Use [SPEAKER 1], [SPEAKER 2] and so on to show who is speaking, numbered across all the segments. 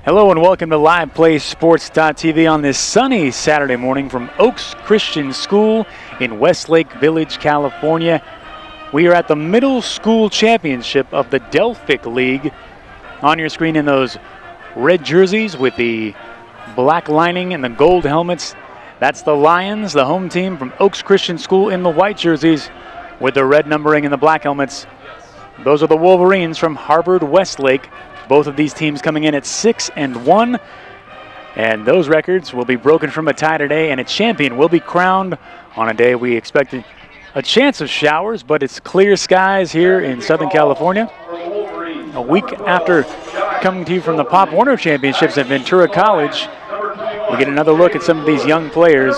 [SPEAKER 1] Hello and welcome to LivePlaySports.tv on this sunny Saturday morning from Oaks Christian School in Westlake Village, California. We are at the Middle School Championship of the Delphic League. On your screen in those red jerseys with the black lining and the gold helmets, that's the Lions, the home team from Oaks Christian School. In the white jerseys with the red numbering and the black helmets, those are the Wolverines from Harvard-Westlake. Both of these teams coming in at 6-1, and those records will be broken from a tie today, and a champion will be crowned on a day we expected a chance of showers, but it's clear skies here in Southern California. A week after coming to you from the Pop Warner Championships at Ventura College, we get another look at some of these young players,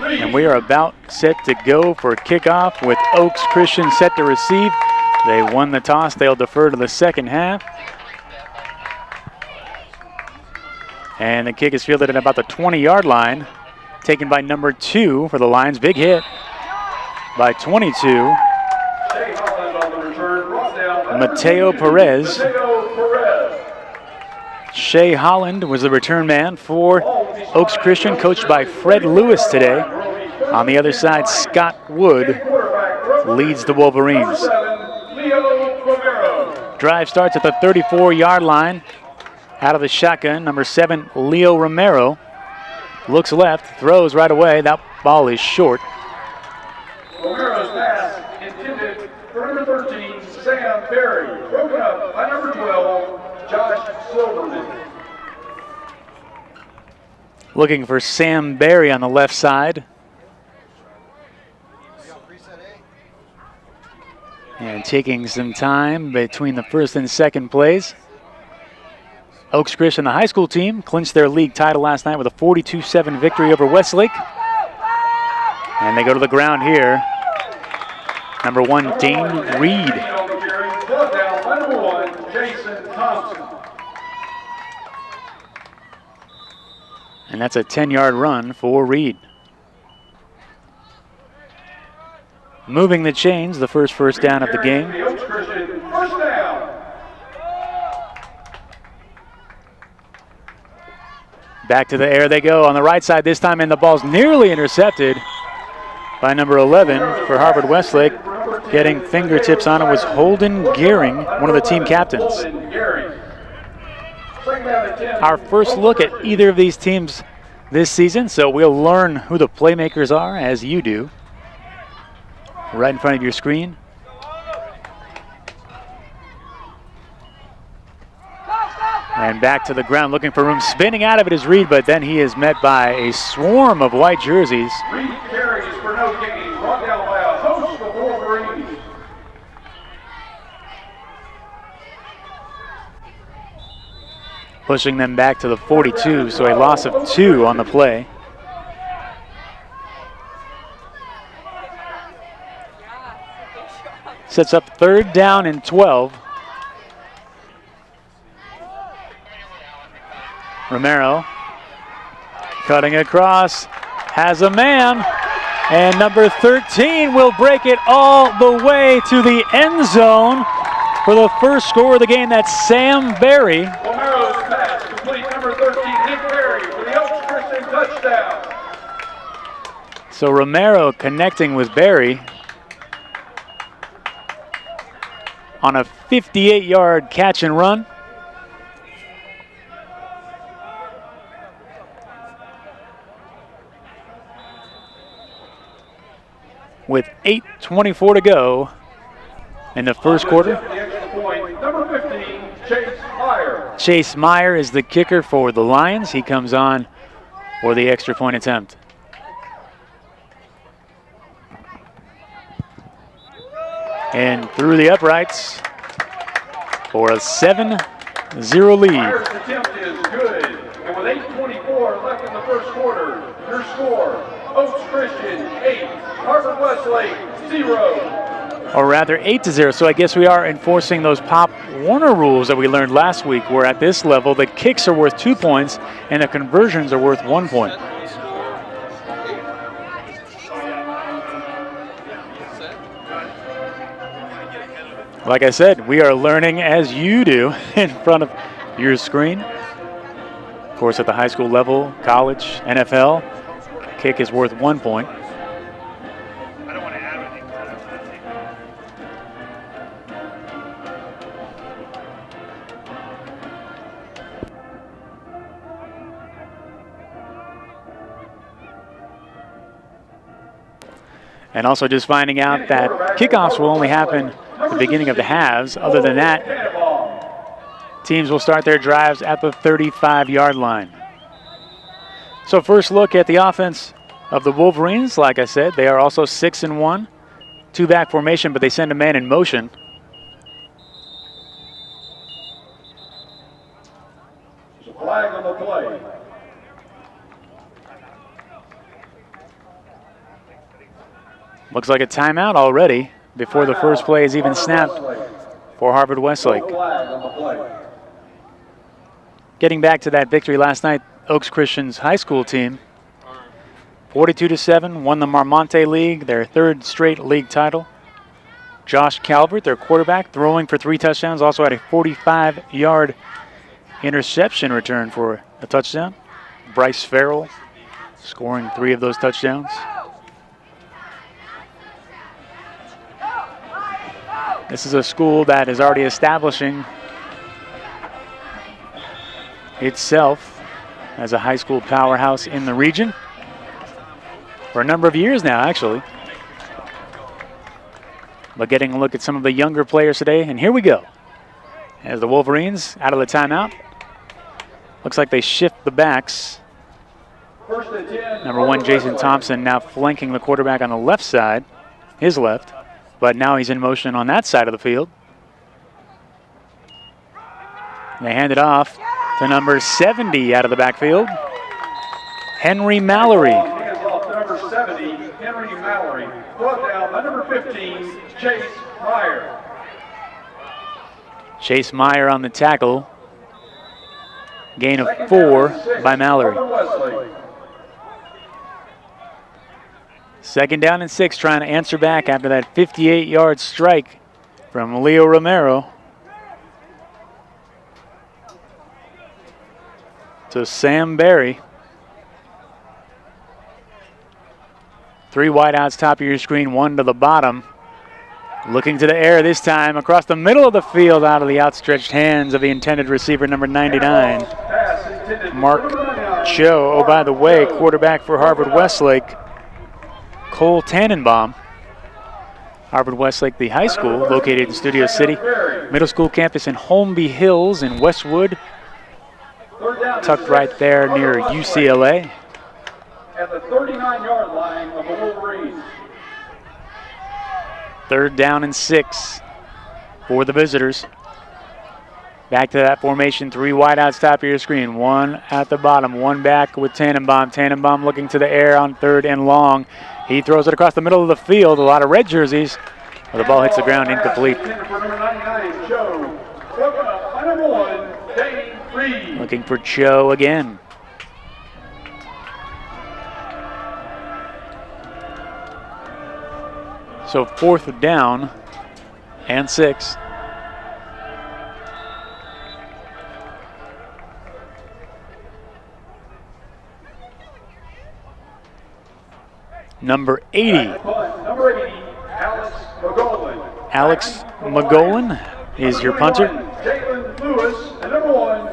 [SPEAKER 1] and we are about set to go for kickoff with Oaks Christian set to receive. They won the toss. They'll defer to the second half. And the kick is fielded at about the 20-yard line, taken by number 2 for the Lions. Big hit by 22. Mateo Perez. Shea Holland was the return man for Oaks Christian, coached by Fred Lewis today. On the other side, Scott Wood leads the Wolverines. Drive starts at the 34-yard line. Out of the shotgun, number 7, Leo Romero. Looks left, throws right away. That ball is short.
[SPEAKER 2] Romero's pass intended for number 13, Sam Berry. Broken up by number 12, Josh Silverman.
[SPEAKER 1] Looking for Sam Berry on the left side. And taking some time between the first and second plays. Oaks Christian, the high school team, clinched their league title last night with a 42-7 victory over Westlake. And they go to the ground here. Number 1, Dane Reed.
[SPEAKER 2] Number 1, Jason Thompson.
[SPEAKER 1] And that's a 10-yard run for Reed. Moving the chains, the first down of the game. Back to the air they go on the right side this time, and the ball's nearly intercepted by number 11 for Harvard-Westlake. Getting fingertips on it was Holden Gehring, one of the team captains. Our first look at either of these teams this season, so we'll learn who the playmakers are as you do. Right in front of your screen. And back to the ground, looking for room. Spinning out of it is Reed, but then he is met by a swarm of white jerseys.
[SPEAKER 2] Reed carries for no gain, brought down by a host of Wolverines.
[SPEAKER 1] Pushing them back to the 42, so a loss of 2 on the play. Sets up 3rd down and 12. Romero cutting across, has a man, and number 13 will break it all the way to the end zone for the first score of the game. That's Sam Berry.
[SPEAKER 2] Romero's pass complete, number 13, Nick Berry for the Oaks Christian touchdown.
[SPEAKER 1] So Romero connecting with Berry on a 58-yard catch and run. With 8:24 to go in the first quarter.
[SPEAKER 2] Number 15, Chase Meyer.
[SPEAKER 1] Chase Meyer is the kicker for the Lions. He comes on for the extra point attempt. And through the uprights for a 7-0 lead.
[SPEAKER 2] Meyer's attempt is good. And with 8:24 left in the first quarter, your score, Oaks Christian 8, Harvard-Westlake 0.
[SPEAKER 1] Or rather 8-0, so I guess we are enforcing those Pop Warner rules that we learned last week, where at this level the kicks are worth 2 points and the conversions are worth 1 point. Like I said, we are learning as you do in front of your screen. Of course, at the high school level, college, NFL, kick is worth 1 point. And also just finding out that kickoffs will only happen at the beginning of the halves. Other than that, teams will start their drives at the 35-yard line. So first look at the offense of the Wolverines. Like I said, they are also 6-1. Two-back formation, but they send a man in motion.
[SPEAKER 2] Flag on the play.
[SPEAKER 1] Looks like a timeout already before the first play is even snapped for Harvard-Westlake. Getting back to that victory last night, Oaks Christian's high school team, 42-7, won the Marmonte League, their third straight league title. Josh Calvert, their quarterback, throwing for 3 touchdowns, also had a 45-yard interception return for a touchdown. Bryce Farrell scoring 3 of those touchdowns. This is a school that is already establishing itself as a high school powerhouse in the region for a number of years now, actually. But getting a look at some of the younger players today, and here we go. As the Wolverines out of the timeout. Looks like they shift the backs. Number 1, Jason Thompson, now flanking the quarterback on the left side, his left. But now he's in motion on that side of the field. They hand it off to number 70 out of the backfield, Henry Mallory.
[SPEAKER 2] Hands off to number 70, Henry Mallory. Brought down by number 15, Chase Meyer.
[SPEAKER 1] Chase Meyer on the tackle. Gain of 4 by Mallory. Second down and 6, trying to answer back after that 58-yard strike from Leo Romero. To Sam Berry. 3 wideouts top of your screen, 1 to the bottom. Looking to the air this time, across the middle of the field, out of the outstretched hands of the intended receiver, number 99, Mark Cho. Oh, by the way, quarterback for Harvard-Westlake, Cole Tannenbaum. Harvard-Westlake, the high school, located in Studio City. Middle school campus in Holmby Hills in Westwood, tucked right there near UCLA.
[SPEAKER 2] At the 39-yard line of the Wolverines.
[SPEAKER 1] Third down and 6 for the visitors. Back to that formation, 3 wideouts top of your screen. 1 at the bottom, 1 back with Tannenbaum. Tannenbaum looking to the air on 3rd and long. He throws it across the middle of the field. A lot of red jerseys. But the ball hits the ground incomplete. Looking for Cho again. So 4th down and 6. Number 80.
[SPEAKER 2] Number 80, Alex McGowan.
[SPEAKER 1] Alex McGowan is your punter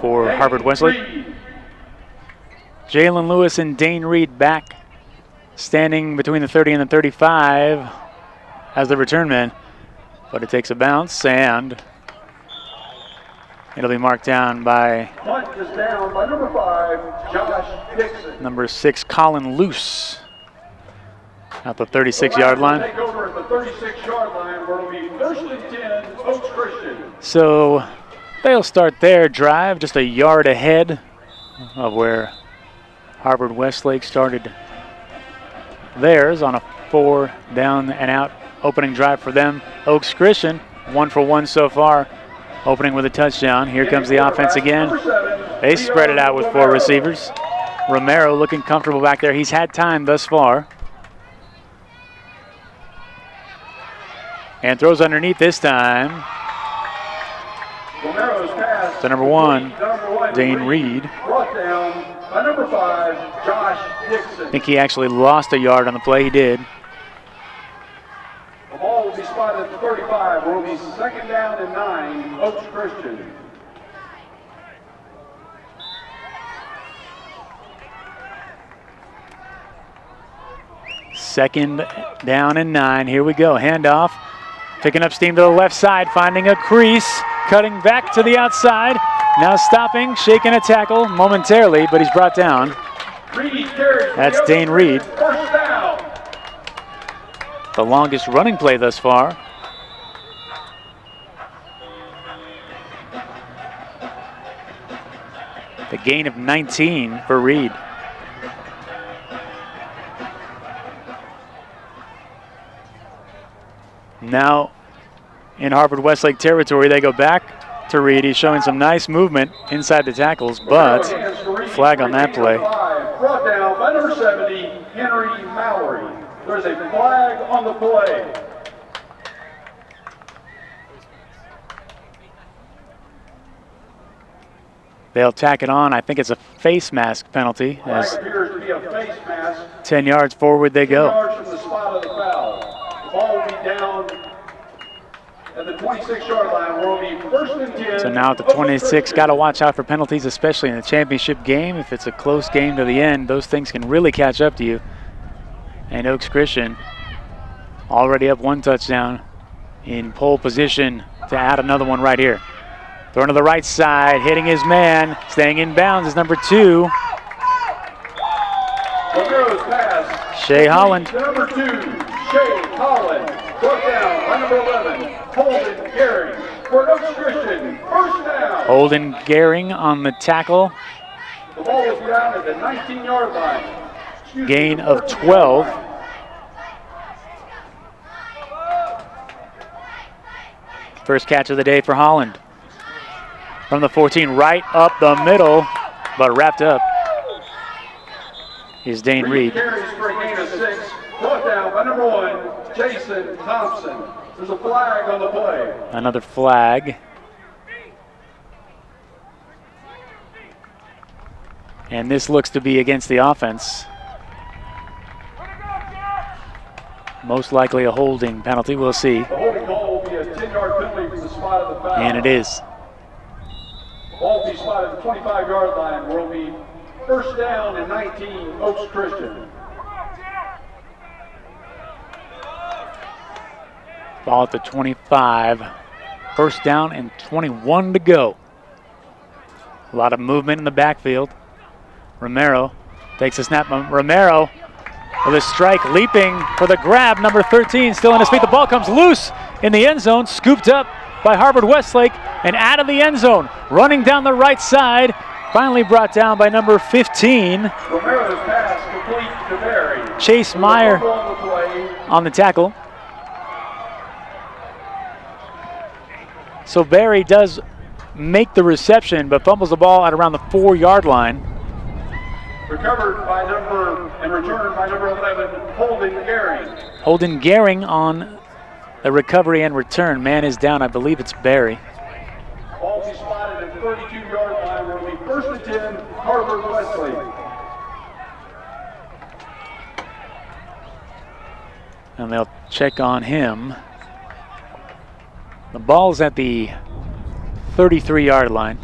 [SPEAKER 1] for Harvard-Westlake. Jalen Lewis and Dane Reed back, standing between the 30 and the 35 as the return man. But it takes a bounce, and it'll be marked down by
[SPEAKER 2] number 5, Josh Dixon.
[SPEAKER 1] Number 6, Colin Luce. At the 36-yard line.
[SPEAKER 2] Take over at the 36-yard line, where it'll be 1st and 10, Oaks Christian.
[SPEAKER 1] So they'll start their drive just a yard ahead of where Harvard-Westlake started theirs on a 4 down and out opening drive for them. Oaks Christian, 1 for 1 so far, opening with a touchdown. Here comes the offense again. They spread it out with 4 receivers. Romero looking comfortable back there. He's had time thus far. And throws underneath this time.
[SPEAKER 2] Romero's pass
[SPEAKER 1] to number 1, Dane Reed.
[SPEAKER 2] Brought down by number 5, Josh Dixon.
[SPEAKER 1] I think he actually lost a yard on the play. He did.
[SPEAKER 2] The ball will be spotted at the 35. Will be second down and 9, Oaks Christian.
[SPEAKER 1] Second down and 9. Here we go. Handoff. Picking up steam to the left side. Finding a crease. Cutting back to the outside. Now stopping. Shaking a tackle momentarily, but he's brought down. That's Dane Reed.
[SPEAKER 2] First down.
[SPEAKER 1] The longest running play thus far. The gain of 19 for Reed. Now in Harvard-Westlake territory, they go back to Reed. He's showing some nice movement inside the tackles, but flag on that play.
[SPEAKER 2] Brought down by number 70, Henry Mallory. There's a flag on the play.
[SPEAKER 1] They'll tack it on. I think it's a face mask penalty.
[SPEAKER 2] Flag appears to be a face mask.
[SPEAKER 1] 10 yards forward they
[SPEAKER 2] 10
[SPEAKER 1] go.
[SPEAKER 2] yards from the spot of the foul. The ball will be down at the 26-yard line. Will be first and 10.
[SPEAKER 1] So now at the 26, got to watch out for penalties, especially in the championship game. If it's a close game to the end, those things can really catch up to you. And Oaks Christian already up 1 touchdown, in pole position to add another one right here. Throwing to the right side, hitting his man, staying in bounds is number 2.
[SPEAKER 2] Romero's pass.
[SPEAKER 1] Shea Holland.
[SPEAKER 2] Number 2, Shea Holland. Brought down by number 11, Holden Gary. For Oaks Christian, first down.
[SPEAKER 1] Holden Gehring on the tackle.
[SPEAKER 2] The ball is down at the 19-yard line.
[SPEAKER 1] Gain of 12. First catch of the day for Holland. From the 14, right up the middle, but wrapped up is Dane Reed.
[SPEAKER 2] Carries for a gain of 6. Brought down by number 1, Jason Thompson. There's a flag on the play.
[SPEAKER 1] Another flag. And this looks to be against the offense. Most likely a holding penalty, we'll see.
[SPEAKER 2] The holding call will be a 10-yard penalty from the spot of the foul.
[SPEAKER 1] And it is.
[SPEAKER 2] The ball will be spotted at the 25-yard line. Where will be first down and 19, Oaks Christian.
[SPEAKER 1] Ball at the 25. First down and 21 to go. A lot of movement in the backfield. Romero takes a snap. Romero with a strike, leaping for the grab. Number 13 still on his feet. The ball comes loose in the end zone, scooped up by Harvard-Westlake and out of the end zone. Running down the right side, finally brought down by number 15.
[SPEAKER 2] Romero's pass complete to Barry.
[SPEAKER 1] Chase Meyer on the tackle. So Barry does make the reception, but fumbles the ball at around the 4-yard line.
[SPEAKER 2] Recovered by number and returned by number 11, Holden Gehring.
[SPEAKER 1] Holden Gehring on the recovery and return. Man is down. I believe it's Barry.
[SPEAKER 2] Ball will be spotted at the 32-yard line. Where will be first and 10, Harvard-Westlake.
[SPEAKER 1] And they'll check on him. The ball's at the 33-yard line.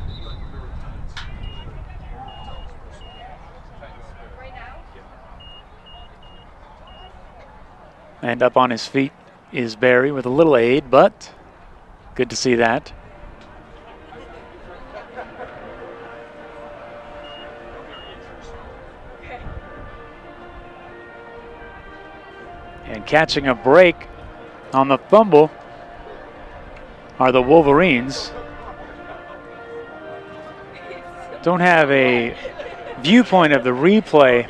[SPEAKER 1] And up on his feet is Barry with a little aid, but good to see that. And catching a break on the fumble are the Wolverines. Don't have a viewpoint of the replay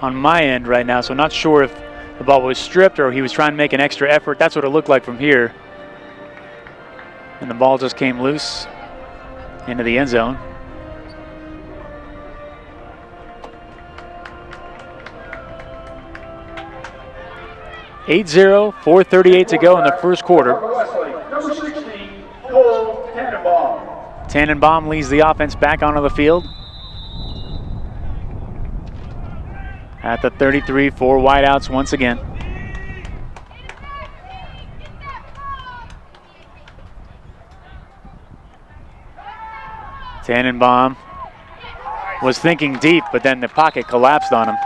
[SPEAKER 1] on my end right now, so not sure if the ball was stripped or he was trying to make an extra effort. That's what it looked like from here. And the ball just came loose into the end zone. (8-0), 4:38 to go in the first quarter.
[SPEAKER 2] Number 16, Cole Tannenbaum.
[SPEAKER 1] Tannenbaum leads the offense back onto the field. At the 33, 4 wideouts once again. Tannenbaum was thinking deep, but then the pocket collapsed on him.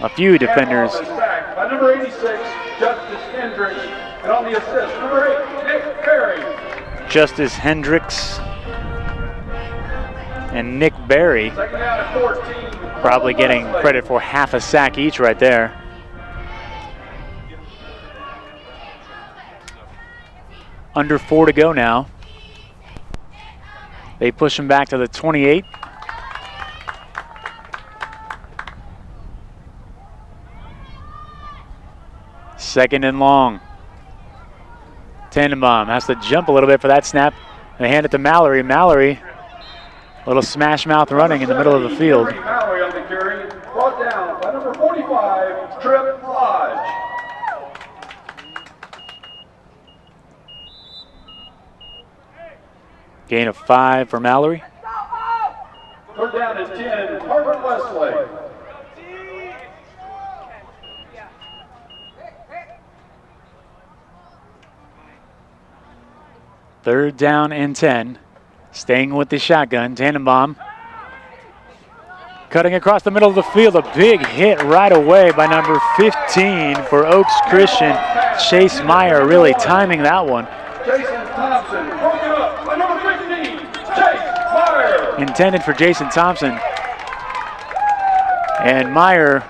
[SPEAKER 1] A few defenders.
[SPEAKER 2] By number 86, Justice Hendricks, and on the assist, number 8, Nick Berry.
[SPEAKER 1] Justice Hendricks and Nick Berry
[SPEAKER 2] Second down at 14.
[SPEAKER 1] probably getting credit for half a sack each right there. Under 4 to go now. They push him back to the 28. Second and long. Tannenbaum has to jump a little bit for that snap. They hand it to Mallory. Mallory, a little smash mouth running in the middle of the field.
[SPEAKER 2] Mallory on the carry, brought down by number 45, Trip Lodge.
[SPEAKER 1] Gain of 5 for Mallory.
[SPEAKER 2] Third down is 10, Harvard-Westlake.
[SPEAKER 1] Third down and 10. Staying with the shotgun. Tannenbaum cutting across the middle of the field. A big hit right away by number 15 for Oaks Christian. Chase Meyer really timing that one.
[SPEAKER 2] Jason Thompson broken up by number 15, Chase Meyer.
[SPEAKER 1] Intended for Jason Thompson. And Meyer,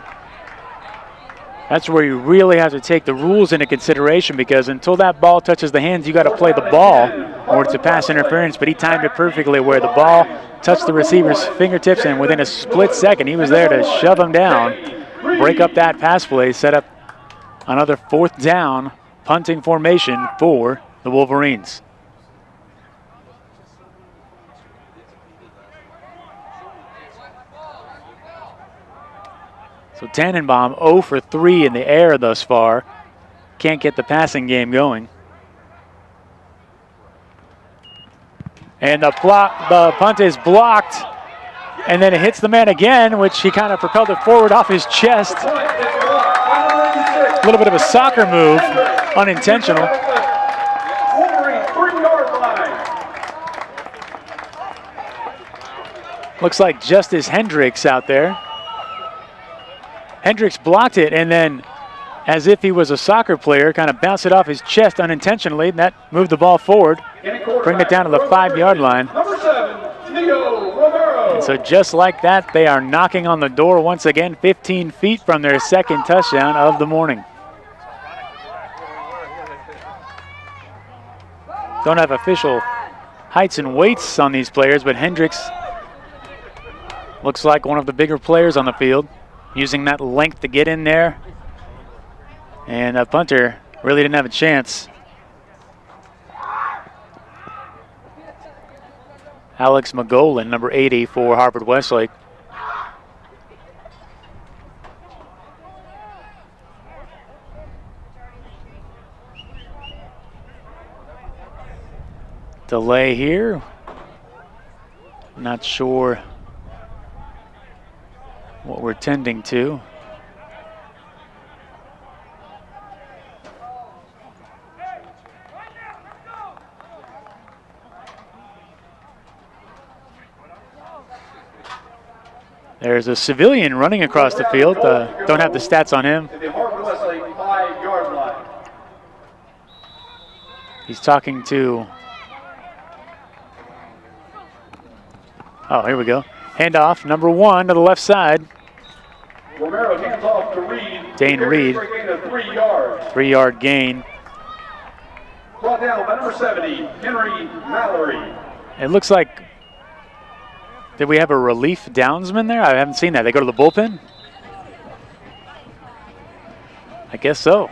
[SPEAKER 1] that's where you really have to take the rules into consideration, because until that ball touches the hands, you got to play the ball or it's a pass interference. But he timed it perfectly where the ball touched the receiver's fingertips, and within a split second, he was there to shove him down, break up that pass play, set up another 4th down punting formation for the Wolverines. So Tannenbaum 0 for 3 in the air thus far. Can't get the passing game going. And the punt is blocked. And then it hits the man again, which he kind of propelled it forward off his chest. A little bit of a soccer move, unintentional.
[SPEAKER 2] Wolverine 3-yard line.
[SPEAKER 1] Looks like Justice Hendricks out there. Hendricks blocked it, and then, as if he was a soccer player, kind of bounced it off his chest unintentionally, and that moved the ball forward, bringing it down to the 5-yard line.
[SPEAKER 2] Number 7, Leo Romero.
[SPEAKER 1] And so just like that, they are knocking on the door once again, 15 feet from their second touchdown of the morning. Don't have official heights and weights on these players, but Hendricks looks like one of the bigger players on the field, using that length to get in there. And a punter really didn't have a chance. Alex McGolan, number 80 for Harvard-Westlake. Delay here. Not sure what we're tending to. There's a civilian running across the field. Don't have the stats on him.
[SPEAKER 2] The Harvard-Westlake 5-yard line.
[SPEAKER 1] He's talking to... Oh, here we go. Handoff, number 1 to the left side.
[SPEAKER 2] Romero hands off to Reed.
[SPEAKER 1] Dane Reed.
[SPEAKER 2] 3 yards.
[SPEAKER 1] 3-yard gain.
[SPEAKER 2] Brought down by number 70, Henry Mallory.
[SPEAKER 1] It looks like... Did we have a relief downsman there? I haven't seen that. They go to the bullpen? I guess so.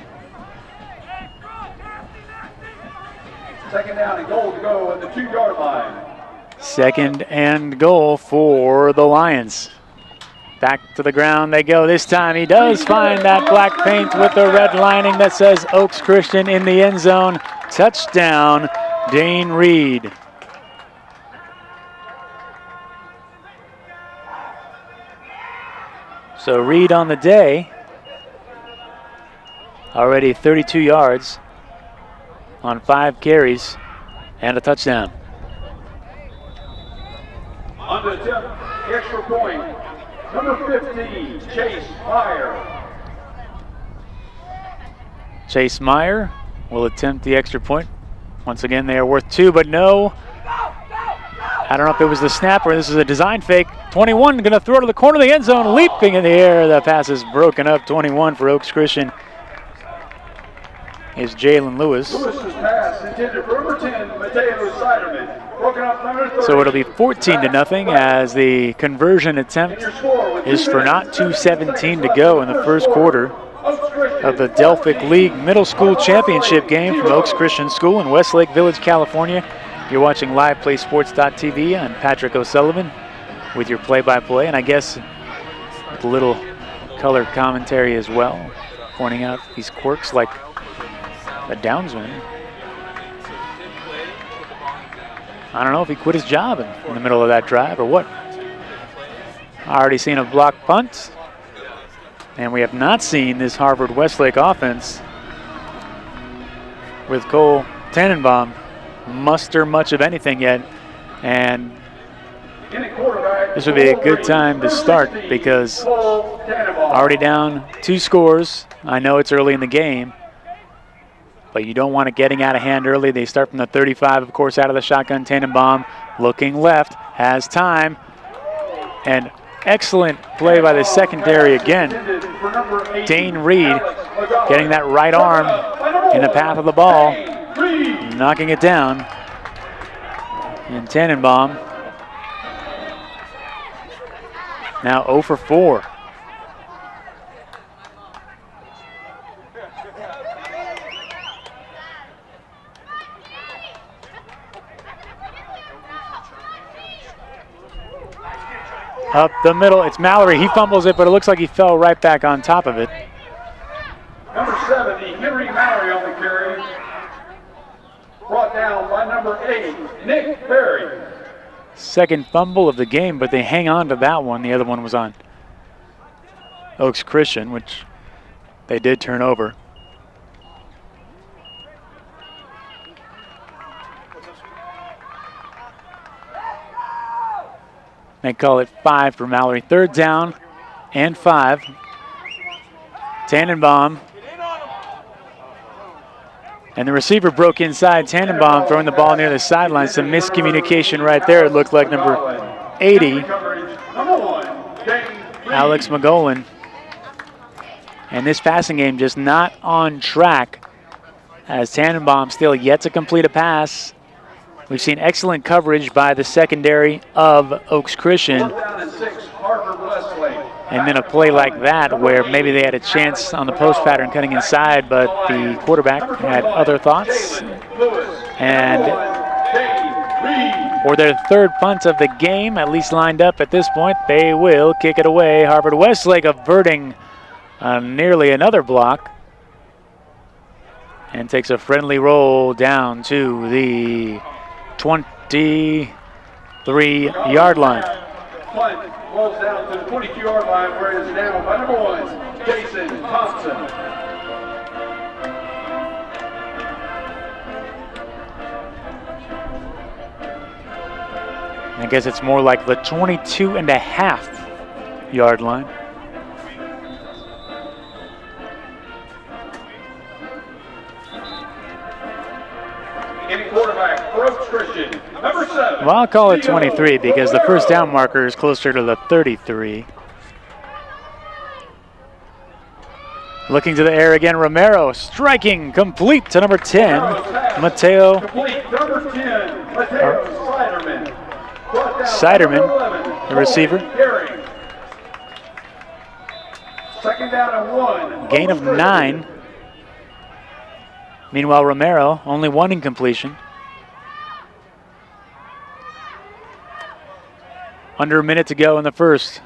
[SPEAKER 2] Second down and goal to go at the 2-yard line.
[SPEAKER 1] Second and goal for the Lions. Back to the ground they go. This time he does find that black paint with the red lining that says Oaks Christian in the end zone. Touchdown, Dane Reed. So Reed on the day, already 32 yards on 5 carries and a touchdown.
[SPEAKER 2] On the attempt, extra point, number 15, Chase Meyer.
[SPEAKER 1] Chase Meyer will attempt the extra point. Once again, they are worth 2, but no. I don't know if it was the snap or this is a design fake. 21 going to throw to the corner of the end zone, leaping in the air. The pass is broken up. 21 for Oaks Christian is Jalen Lewis.
[SPEAKER 2] Lewis's pass intended for number 10, Mateo Siderman. Broken up number 30.
[SPEAKER 1] So it'll be 14-0 as the conversion attempt is for not 2:17 to go in the first quarter of the Delphic League Middle School Championship game from Oaks Christian School in Westlake Village, California. You're watching LivePlaySports.tv. I'm Patrick O'Sullivan with your play-by-play, and I guess with a little color commentary as well, pointing out these quirks like the downsman. I don't know if he quit his job in the middle of that drive or what. Already seen a block punt, and we have not seen this Harvard-Westlake offense with Cole Tannenbaum muster much of anything yet, and this would be a good time to start because already down 2 scores. I know it's early in the game, but you don't want it getting out of hand early. They start from the 35, of course, out of the shotgun. Tannenbaum looking left, has time, and excellent play by the secondary again. Dane Reed getting that right arm in the path of the ball, knocking it down. And Tannenbaum now 0 for 4. Up the middle, it's Mallory. He fumbles it, but it looks like he fell right back on top of it.
[SPEAKER 2] Number 70, Henry Mallory on the carry. Brought down by number 8, Nick Berry.
[SPEAKER 1] Second fumble of the game, but they hang on to that one. The other one was on Oaks Christian, which they did turn over. They call it 5 for Mallory. 3rd down and 5. Tannenbaum. And the receiver broke inside. Tannenbaum throwing the ball near the sideline. Some miscommunication right there. It looked like number 80, Alex McGolan. And this passing game just not on track as Tannenbaum still yet to complete a pass. We've seen excellent coverage by the secondary of Oaks Christian. And then a play like that where maybe they had a chance on the post pattern cutting inside, but the quarterback had other thoughts. And for their 3rd punt of the game, at least lined up at this point, they will kick it away. Harvard-Westlake averting nearly another block and takes a friendly roll down to the 23-yard line.
[SPEAKER 2] Punt rolls down to the 22-yard line where it is now by number 1, Jason Thompson.
[SPEAKER 1] I guess it's more like the 22.5-yard line.
[SPEAKER 2] Quarterback for Oaks Christian, number 7.
[SPEAKER 1] Well, I'll call it 23 because the first down marker is closer to the 33. Looking to the air again, Romero striking complete to number 10, Mateo.
[SPEAKER 2] Complete number 10, Mateo
[SPEAKER 1] Siderman, the receiver.
[SPEAKER 2] Second down and 1.
[SPEAKER 1] Gain of 9. Meanwhile, Romero, only 1 incompletion. Under a minute to go in the first.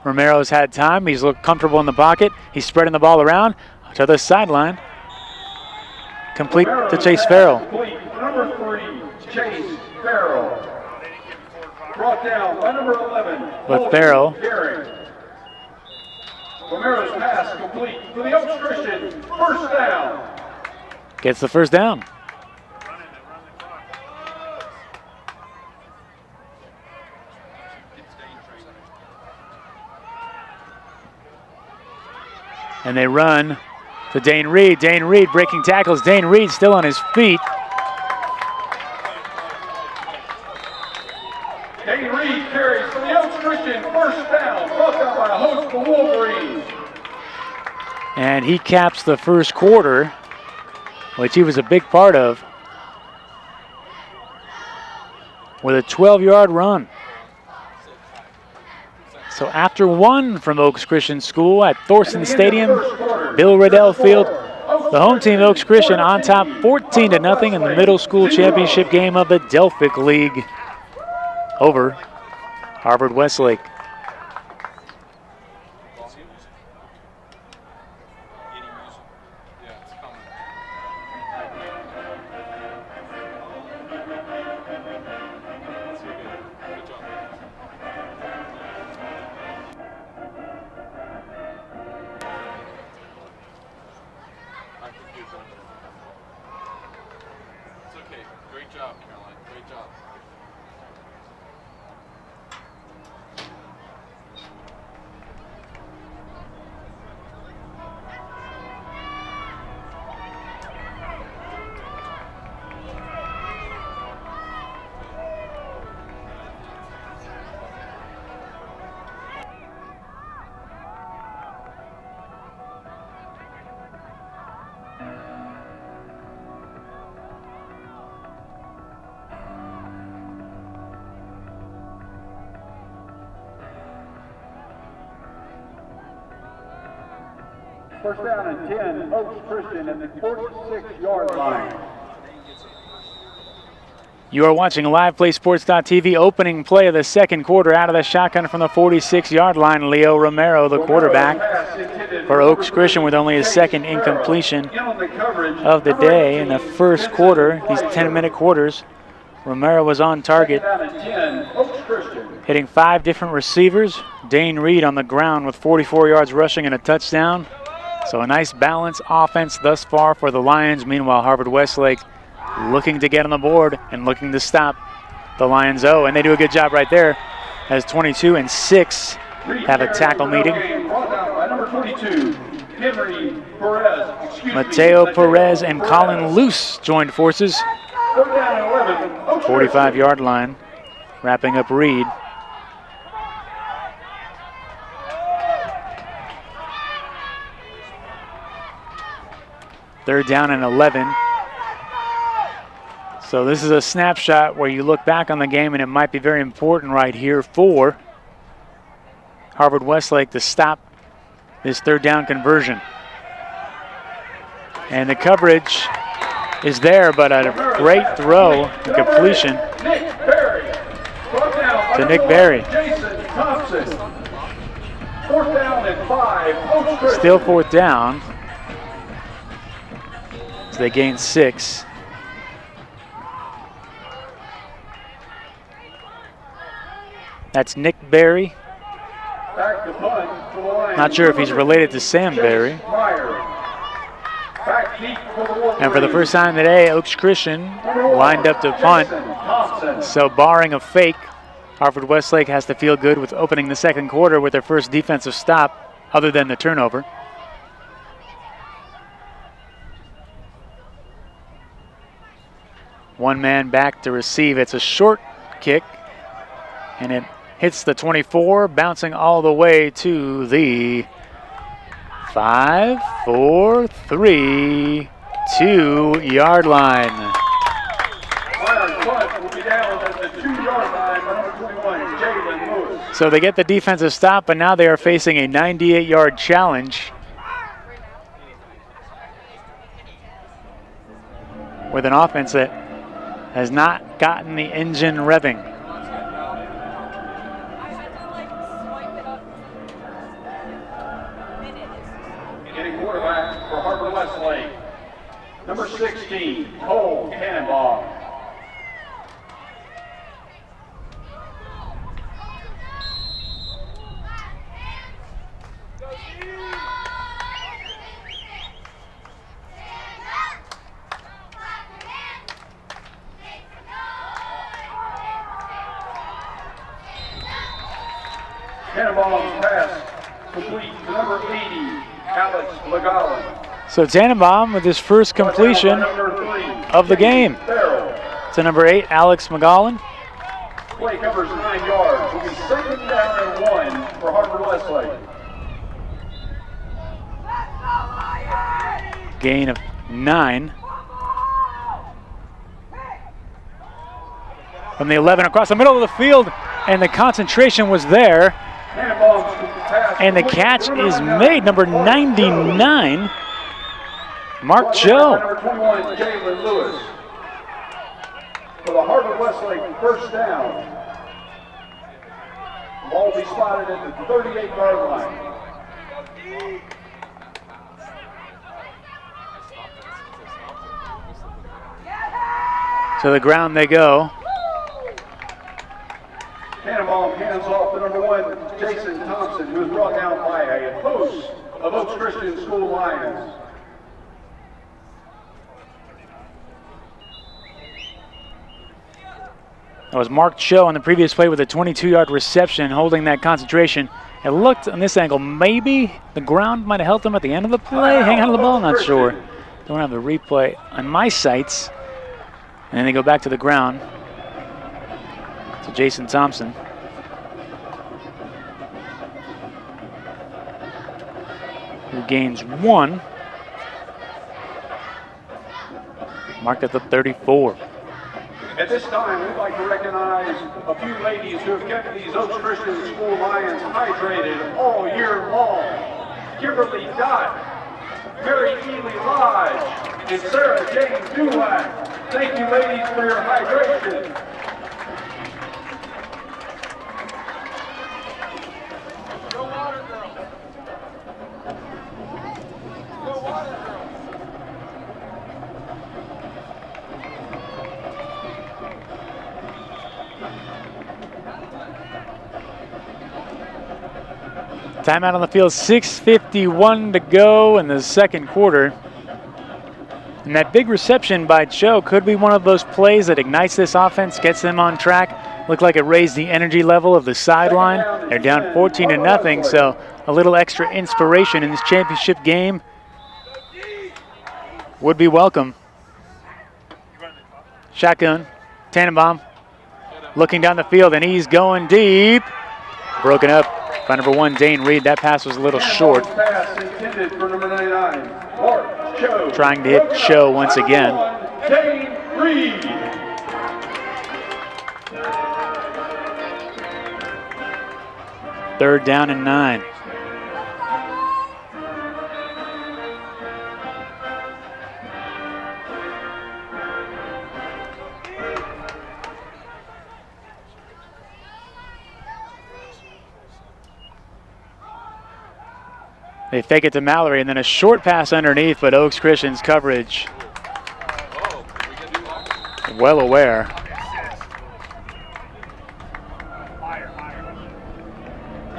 [SPEAKER 1] Romero's had time. He's looked comfortable in the pocket. He's spreading the ball around to the sideline. Complete to Chase Farrell.
[SPEAKER 2] Number 3, Chase Farrell. Brought down by number 11.
[SPEAKER 1] But Farrell.
[SPEAKER 2] Romero's pass complete for the Oaks Christian. First down.
[SPEAKER 1] Gets the first down. And they run to Dane Reed. Dane Reed breaking tackles. Dane Reed still on his feet.
[SPEAKER 2] Dane Reed carries for the Oaks Christian. First down. Brought down by a host of Wolverines.
[SPEAKER 1] And he caps the first quarter, which he was a big part of, with a 12-yard run. So after one from Oaks Christian School at Thorson Stadium, Bill Riddell Field, the home team Oaks Christian on top 14-0 in the middle school championship game of the Delphic League over Harvard-Westlake.
[SPEAKER 2] First down and 10, Oaks Christian at the 46-yard line.
[SPEAKER 1] You are watching LivePlaySports.tv, opening play of the second quarter out of the shotgun from the 46-yard line. Leo Romero, the quarterback for Oaks Christian, with only his second incompletion of the day in the first quarter. These 10-minute quarters, Romero was on target, hitting 5 different receivers. Dane Reed on the ground with 44 yards rushing and a touchdown. So a nice balanced offense thus far for the Lions. Meanwhile, Harvard-Westlake looking to get on the board and looking to stop the Lions. Oh, and they do a good job right there as 22 and 6 have a tackle meeting. Mateo Perez and Colin Luce joined forces. 45-yard line, wrapping up Reed. Third down and 11. So this is a snapshot where you look back on the game, and it might be very important right here for Harvard-Westlake to stop this third down conversion. And the coverage is there, but a great throw and completion to Nick Berry.
[SPEAKER 2] Thompson. Fourth down and 5.
[SPEAKER 1] Still fourth down. So they gain 6. That's Nick Berry. Not sure if he's related to Sam Berry. And for the first time today, Oaks Christian lined up to punt. So barring a fake, Harvard-Westlake has to feel good with opening the second quarter with their first defensive stop other than the turnover. One man back to receive. It's a short kick, and it hits the 24, bouncing all the way to the 5, 4, 3, 2-yard line. So they get the defensive stop, but now they are facing a 98-yard challenge with an offense that has not gotten the engine revving.
[SPEAKER 2] 16, Cole Cannonball. Cannonball's pass complete to number 80, Alex Legalin.
[SPEAKER 1] So Tannenbaum with his first completion of the game. To number 8, Alex McGowan.
[SPEAKER 2] Play covers 9 yards. Will be 2nd down and 1 for Harvard-Westlake.
[SPEAKER 1] Gain of 9. From the 11 across the middle of the field, and the concentration was there. And the catch is made, number 99, Mark Joe.
[SPEAKER 2] Number 21, Jalen Lewis. For the Harvard-Westlake first down. Ball will be spotted at the 38-yard line.
[SPEAKER 1] To the ground they go.
[SPEAKER 2] Cannonball hands off to number 1, Jason Thompson, who was brought down by a host of Oaks Christian School Lions.
[SPEAKER 1] That was Mark Cho on the previous play with a 22-yard reception, holding that concentration. It looked on this angle, maybe the ground might have helped him at the end of the play. Hang on to the ball, not sure. Don't have the replay on my sights. And then they go back to the ground. To Jason Thompson. Who gains 1. Marked at the 34.
[SPEAKER 2] At this time, we'd like to recognize a few ladies who have kept these Oaks Christian School Lions hydrated all year long. Kimberly Dott, Mary Ely Lodge, and Sarah Jane Dulac. Thank you, ladies, for your hydration. Go water, girl. Go water, girl.
[SPEAKER 1] Timeout on the field, 6:51 to go in the second quarter. And that big reception by Cho could be one of those plays that ignites this offense, gets them on track. Looked like it raised the energy level of the sideline. They're down 14-0, so a little extra inspiration in this championship game would be welcome. Shotgun, Tannenbaum looking down the field, and he's going deep. Broken up by number 1, Dane Reed. That pass was a little short.
[SPEAKER 2] Pass intended for number 99, Mark Cho.
[SPEAKER 1] Trying to hit Cho once again.
[SPEAKER 2] Dane Reed.
[SPEAKER 1] Third down and 9. They fake it to Mallory, and then a short pass underneath, but Oaks Christian's coverage well aware.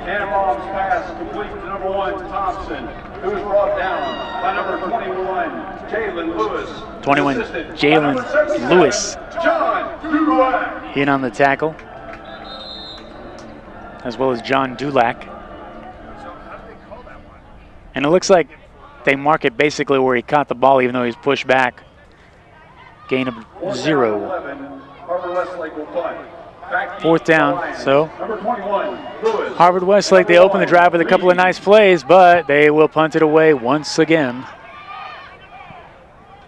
[SPEAKER 2] Cannonball's pass complete to number 1, Thompson, who was brought down by number 21, Jalen Lewis.
[SPEAKER 1] 21, Jalen Lewis.
[SPEAKER 2] John Dulac.
[SPEAKER 1] In on the tackle, as well as John Dulac. And it looks like they mark it basically where he caught the ball, even though he's pushed back. Gain of 0. Fourth down, so Harvard-Westlake, they open the drive with a couple of nice plays, but they will punt it away once again.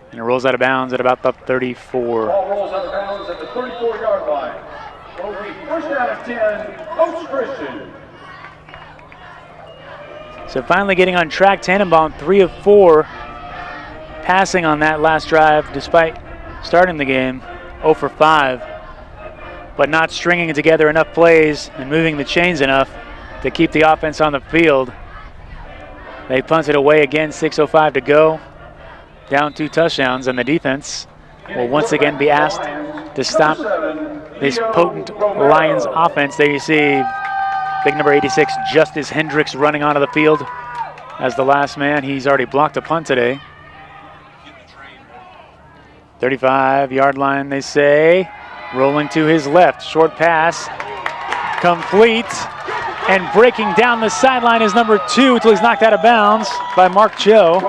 [SPEAKER 1] And it rolls out of bounds at about the 34.
[SPEAKER 2] Ball rolls out of bounds at the 34-yard line. Will be first down and 10, Oaks Christian.
[SPEAKER 1] So finally getting on track, Tannenbaum 3 of 4 passing on that last drive despite starting the game 0 for 5, but not stringing together enough plays and moving the chains enough to keep the offense on the field. They punt it away again, 6:05 to go. down 2 touchdowns, and the defense will once again be asked to stop this potent Lions offense. There you see big number 86, Justice Hendricks, running onto the field as the last man. He's already blocked a punt today. 35-yard line, they say. Rolling to his left, short pass, complete, and breaking down the sideline is number 2 until he's knocked out of bounds by Mark Joe.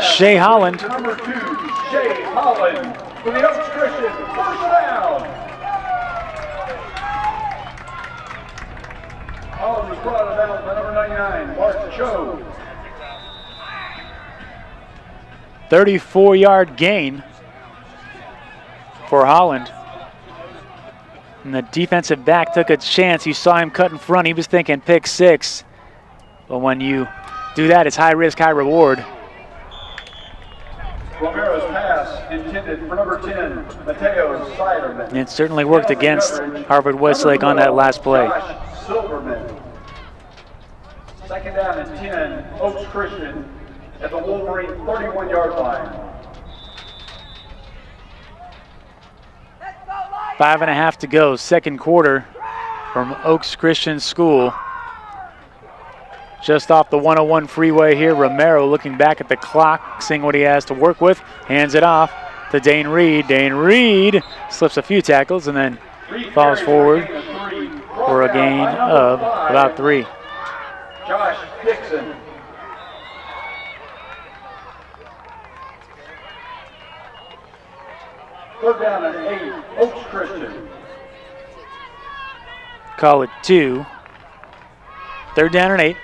[SPEAKER 1] Shea Holland.
[SPEAKER 2] Number 2, Shea Holland, for the Oaks Christian, first down. Holland was brought out of bounds by number 99, Mark Joe.
[SPEAKER 1] 34-yard gain for Holland. And the defensive back took a chance. You saw him cut in front. He was thinking pick 6. But when you do that, it's high risk, high reward.
[SPEAKER 2] Romero's pass intended for number 10, Mateo Siderman.
[SPEAKER 1] And it certainly worked against Harvard-Westlake on that last play.
[SPEAKER 2] Josh Silverman. Second down and 10, Oaks Christian at the Wolverine 31-yard line.
[SPEAKER 1] 5.5 to go, second quarter from Oaks Christian School. Just off the 101 freeway here, Romero looking back at the clock, seeing what he has to work with, hands it off to Dane Reed. Dane Reed slips a few tackles and then falls forward for a gain of about 3.
[SPEAKER 2] Josh Dixon. Third down and 8, Oaks Christian.
[SPEAKER 1] Call it 2. Third down and 8.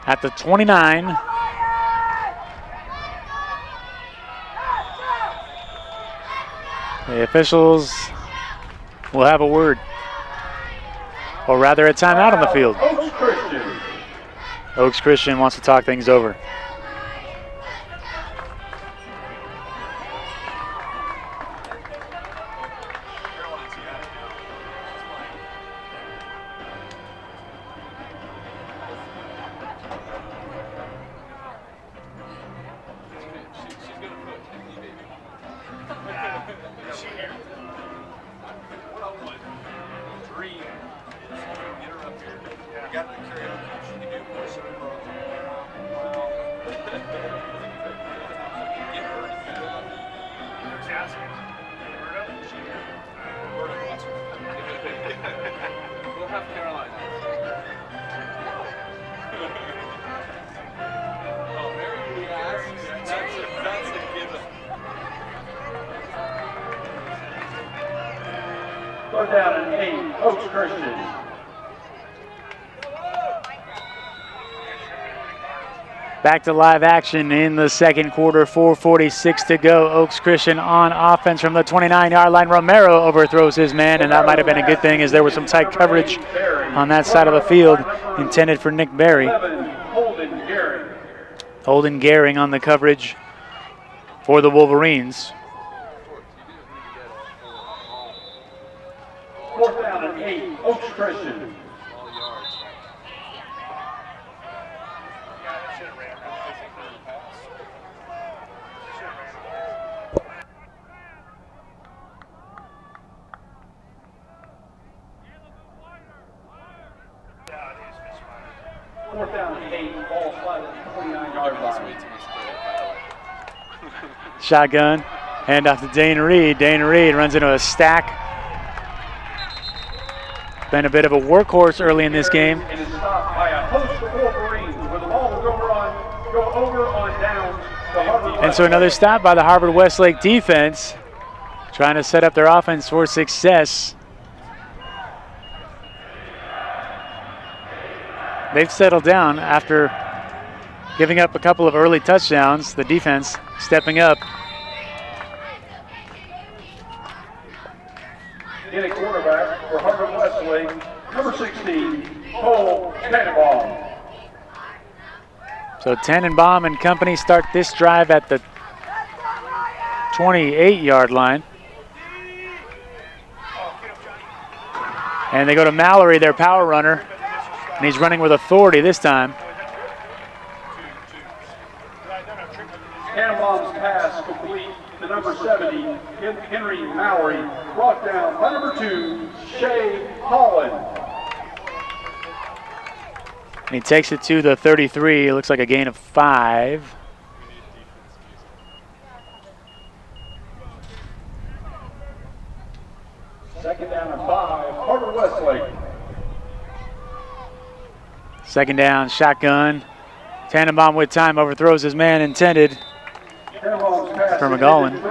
[SPEAKER 1] At the 29. The officials will have a word. Or rather a timeout on the field.
[SPEAKER 2] Oaks Christian.
[SPEAKER 1] Oaks Christian wants to talk things over.
[SPEAKER 2] Third down and 8, Oaks Christian.
[SPEAKER 1] Back to live action in the second quarter, 4:46 to go. Oaks Christian on offense from the 29-yard line. Romero overthrows his man, and that might have been a good thing as there was some tight coverage on that side of the field intended for Nick Berry. Holden Gehring on the coverage for the Wolverines.
[SPEAKER 2] Fourth down and 8, Oaks Christian. Fourth down and 8, ball slide at the 29-yard line.
[SPEAKER 1] Shotgun, hand off to Dane Reed. Dane Reed runs into a stack. Been a bit of a workhorse early in this game.
[SPEAKER 2] And is stopped by a host of Wolverines, where the ball will go over on down to Harvard-Westlake.
[SPEAKER 1] And so another stop by the Harvard-Westlake defense, trying to set up their offense for success. They've settled down after giving up a couple of early touchdowns. The defense stepping up.
[SPEAKER 2] In a quarterback for Harvard-Westlake, number 16, Cole Tannenbaum.
[SPEAKER 1] So Tannenbaum and company start this drive at the 28-yard line. And they go to Mallory, their power runner. And he's running with authority this time.
[SPEAKER 2] Henry Mallory, brought down by number 2, Shea, Holland.
[SPEAKER 1] And he takes it to the 33. It looks like a gain of 5.
[SPEAKER 2] Second down and 5, Harvard-Westlake.
[SPEAKER 1] Second down, shotgun. Tannenbaum with time, overthrows his man intended for McGowan.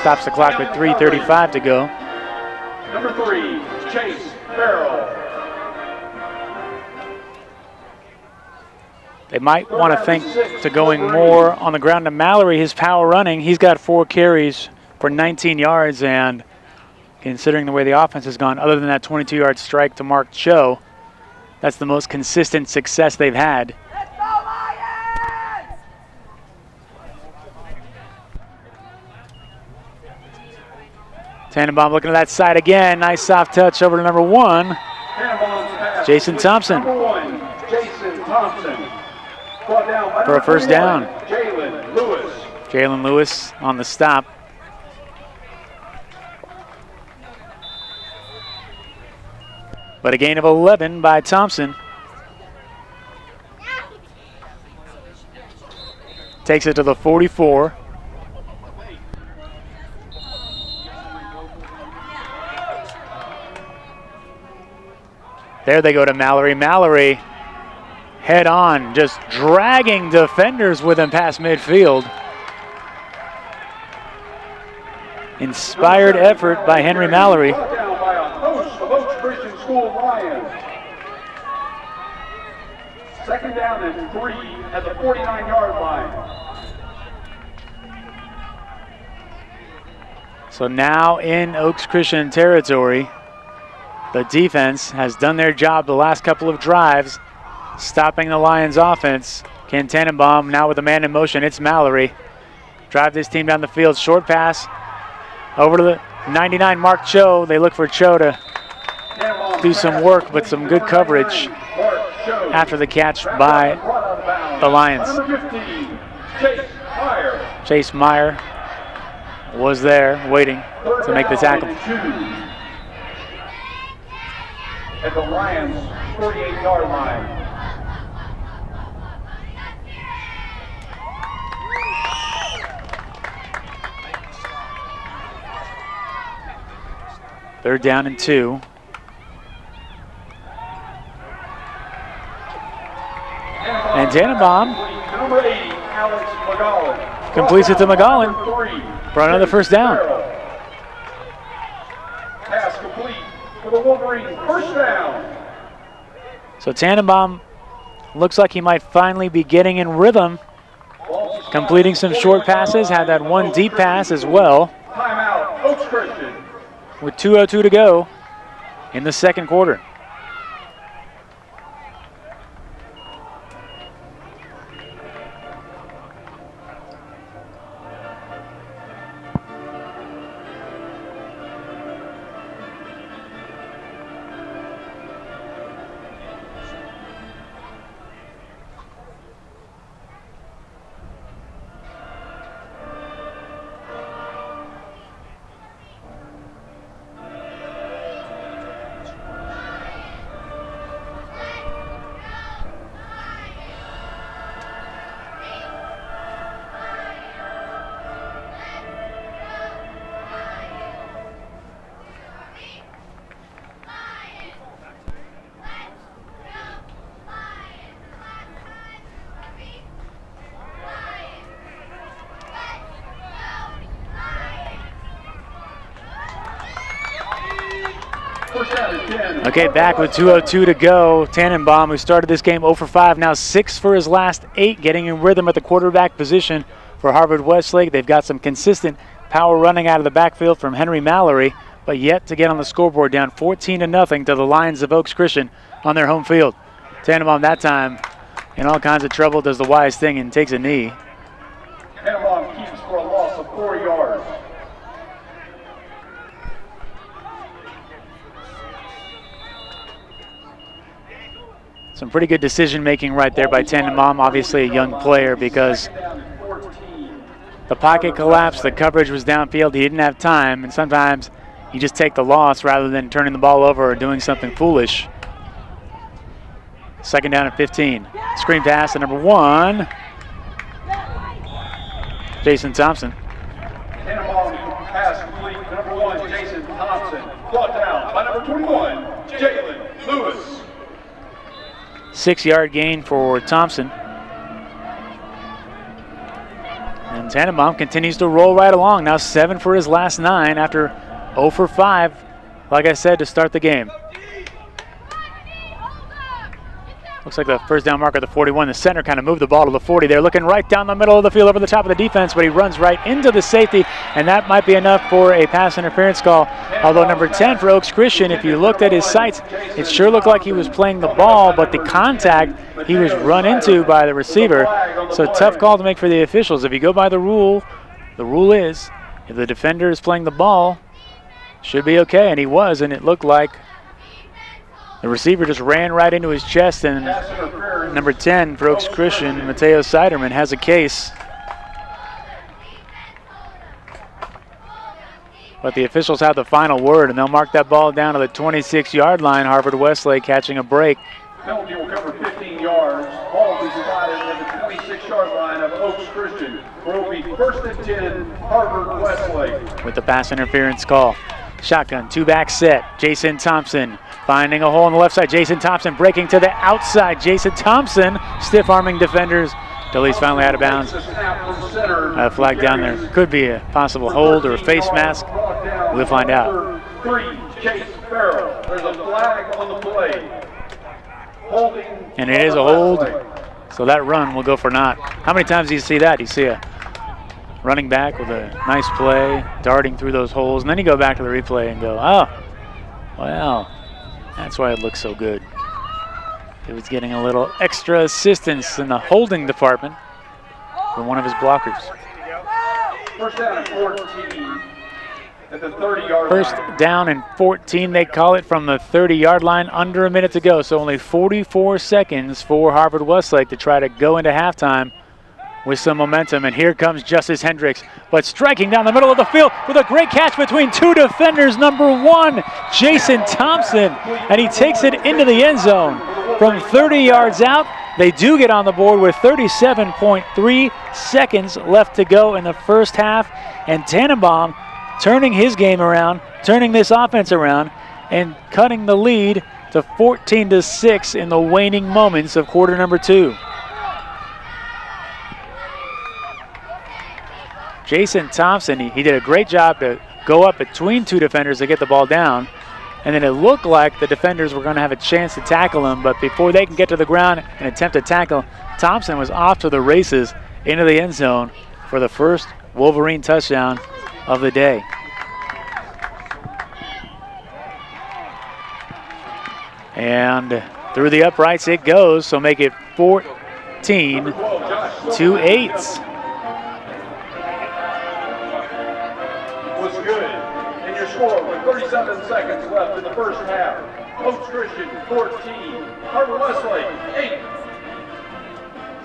[SPEAKER 1] Stops the clock with 3:35 to go.
[SPEAKER 2] Number 3, Chase Farrell.
[SPEAKER 1] They might want to think to going more on the ground to Mallory. His power running, he's got 4 carries for 19 yards, and considering the way the offense has gone, other than that 22-yard strike to Mark Cho, that's the most consistent success they've had.
[SPEAKER 3] Let's go, Lions!
[SPEAKER 1] Tannenbaum looking to that side again. Nice soft touch over to number 1, Jason Thompson.
[SPEAKER 2] Number 1, Jason Thompson. Brought down by
[SPEAKER 1] For a first down.
[SPEAKER 2] Jalen Lewis.
[SPEAKER 1] Jalen Lewis on the stop. But a gain of 11 by Thompson. Takes it to the 44. There they go to Mallory. Mallory head on, just dragging defenders with him past midfield. Inspired effort by Henry Mallory.
[SPEAKER 2] Brought down by a host of Oaks Christian School Lions. Second down and 3 at the 49-yard line.
[SPEAKER 1] So now in Oaks Christian territory, the defense has done their job the last couple of drives, stopping the Lions offense. Ken Tannenbaum now with a man in motion. It's Mallory. Drive this team down the field. Short pass over to the 99 Mark Cho. They look for Cho to do some work, but some good coverage after the catch by the Lions. Chase Meyer was there waiting to make the tackle.
[SPEAKER 2] At the Lions 48-yard line.
[SPEAKER 1] Third down and 2. And Tannenbaum completes it to McGowan for another first down.
[SPEAKER 2] Pass complete for the Wolverines, first down.
[SPEAKER 1] So Tannenbaum looks like he might finally be getting in rhythm, completing some short passes, had that one deep pass as well.
[SPEAKER 2] Timeout, Oaks Christian.
[SPEAKER 1] With 2:02 to go in the second quarter. Okay, back with 2:02 to go. Tannenbaum, who started this game 0 for 5, now 6 for his last 8, getting in rhythm at the quarterback position for Harvard-Westlake. They've got some consistent power running out of the backfield from Henry Mallory, but yet to get on the scoreboard, down 14-0 to the Lions of Oaks Christian on their home field. Tannenbaum that time in all kinds of trouble, does the wise thing and takes a knee.
[SPEAKER 2] Tannenbaum keeps for a loss of 4 yards.
[SPEAKER 1] Some pretty good decision making right there by Tannenbaum, obviously a young player, because The pocket collapsed, the coverage was downfield, he didn't have time, and sometimes you just take the loss rather than turning the ball over or doing something foolish. 2nd down and 15. Screen pass to number 1, Jason Thompson.
[SPEAKER 2] Handoff pass complete, number 1, Jason Thompson. Brought down by number 21, Jalen Lewis.
[SPEAKER 1] 6-yard gain for Thompson. And Tannenbaum continues to roll right along. Now 7 for his last 9 after 0 for 5, like I said, to start the game. Looks like the first down marker, the 41. The center kind of moved the ball to the 40. They're looking right down the middle of the field over the top of the defense, but he runs right into the safety, and that might be enough for a pass interference call. Although number 10 for Oaks Christian, if you looked at his sights, it sure looked like he was playing the ball, but the contact he was run into by the receiver. So tough call to make for the officials. If you go by the rule is if the defender is playing the ball, should be okay, and he was, and it looked like the receiver just ran right into his chest, and number 10 for Oaks Christian, Mateo Siderman, has a case. But the officials have the final word, and they'll mark that ball down to the 26-yard line. Harvard-Westlake catching a break.
[SPEAKER 2] Penalty will cover 15 yards. Ball will be spotted at the 26-yard line of Oaks Christian, where it will be 1st and 10, Harvard-Westlake.
[SPEAKER 1] With the pass interference call. Shotgun, 2-back set. Jason Thompson finding a hole on the left side. Jason Thompson breaking to the outside. Jason Thompson stiff-arming defenders till he's finally out of bounds. Flag down there. Could be a possible hold or a face mask. We'll find out.
[SPEAKER 2] 3, Chase Farrell. There's a flag on the play. Holding.
[SPEAKER 1] And it is a hold, so that run will go for naught. How many times do you see that? You see a running back with a nice play, darting through those holes, and then you go back to the replay and go, oh, well, that's why it looks so good. He was getting a little extra assistance in the holding department from one of his blockers.
[SPEAKER 2] 1st down and 14 at the 30-yard line.
[SPEAKER 1] 1st down and 14, they call it, from the 30-yard line, under a minute to go. So only 44 seconds for Harvard-Westlake to try to go into halftime with some momentum, and here comes Justice Hendricks, but striking down the middle of the field with a great catch between 2 defenders. Number 1, Jason Thompson, and he takes it into the end zone from 30 yards out. They do get on the board with 37.3 seconds left to go in the first half, and Tannenbaum turning his game around, turning this offense around, and cutting the lead to 14-6 in the waning moments of quarter number 2. Jason Thompson, he did a great job to go up between 2 defenders to get the ball down. And then it looked like the defenders were going to have a chance to tackle him, but before they can get to the ground and attempt to tackle, Thompson was off to the races into the end zone for the first Wolverine touchdown of the day. And through the uprights it goes, so make it 14-8.
[SPEAKER 2] Was good. And your score with 37 seconds left in the first half. Oaks Christian 14, Harvard-Westlake 8.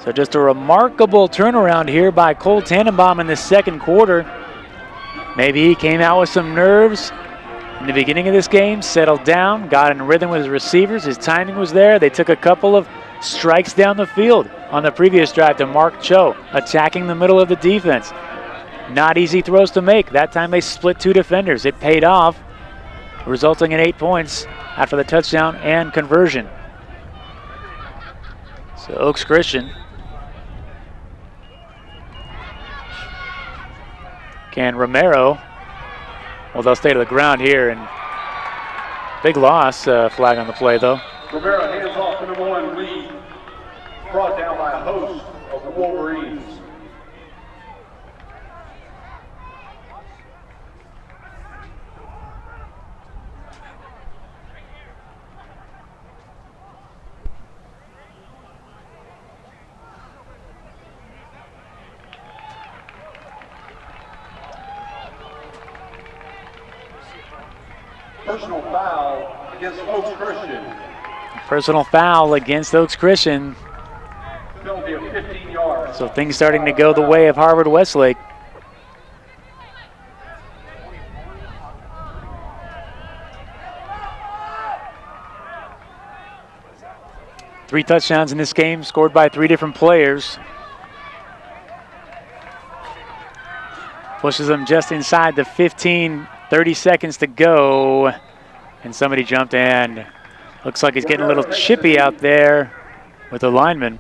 [SPEAKER 1] So just a remarkable turnaround here by Cole Tannenbaum in the second quarter. Maybe he came out with some nerves in the beginning of this game, settled down, got in rhythm with his receivers. His timing was there. They took a couple of strikes down the field on the previous drive to Mark Cho, attacking the middle of the defense. Not easy throws to make. That time they split 2 defenders. It paid off, resulting in 8 points after the touchdown and conversion. So Oaks Christian can Romero, well, they'll stay to the ground here, and big loss, flag on the play though.
[SPEAKER 2] Romero hands off the number 1 lead, brought down by a host of the Wolverines. Personal foul against Oaks Christian.
[SPEAKER 1] Personal foul against Oaks Christian.
[SPEAKER 2] Penalty of 15 yards.
[SPEAKER 1] So things starting to go the way of Harvard-Westlake. 3 touchdowns in this game, scored by 3 different players. Pushes them just inside the 15, 30 seconds to go. And somebody jumped in. Looks like he's getting a little chippy out there with the lineman.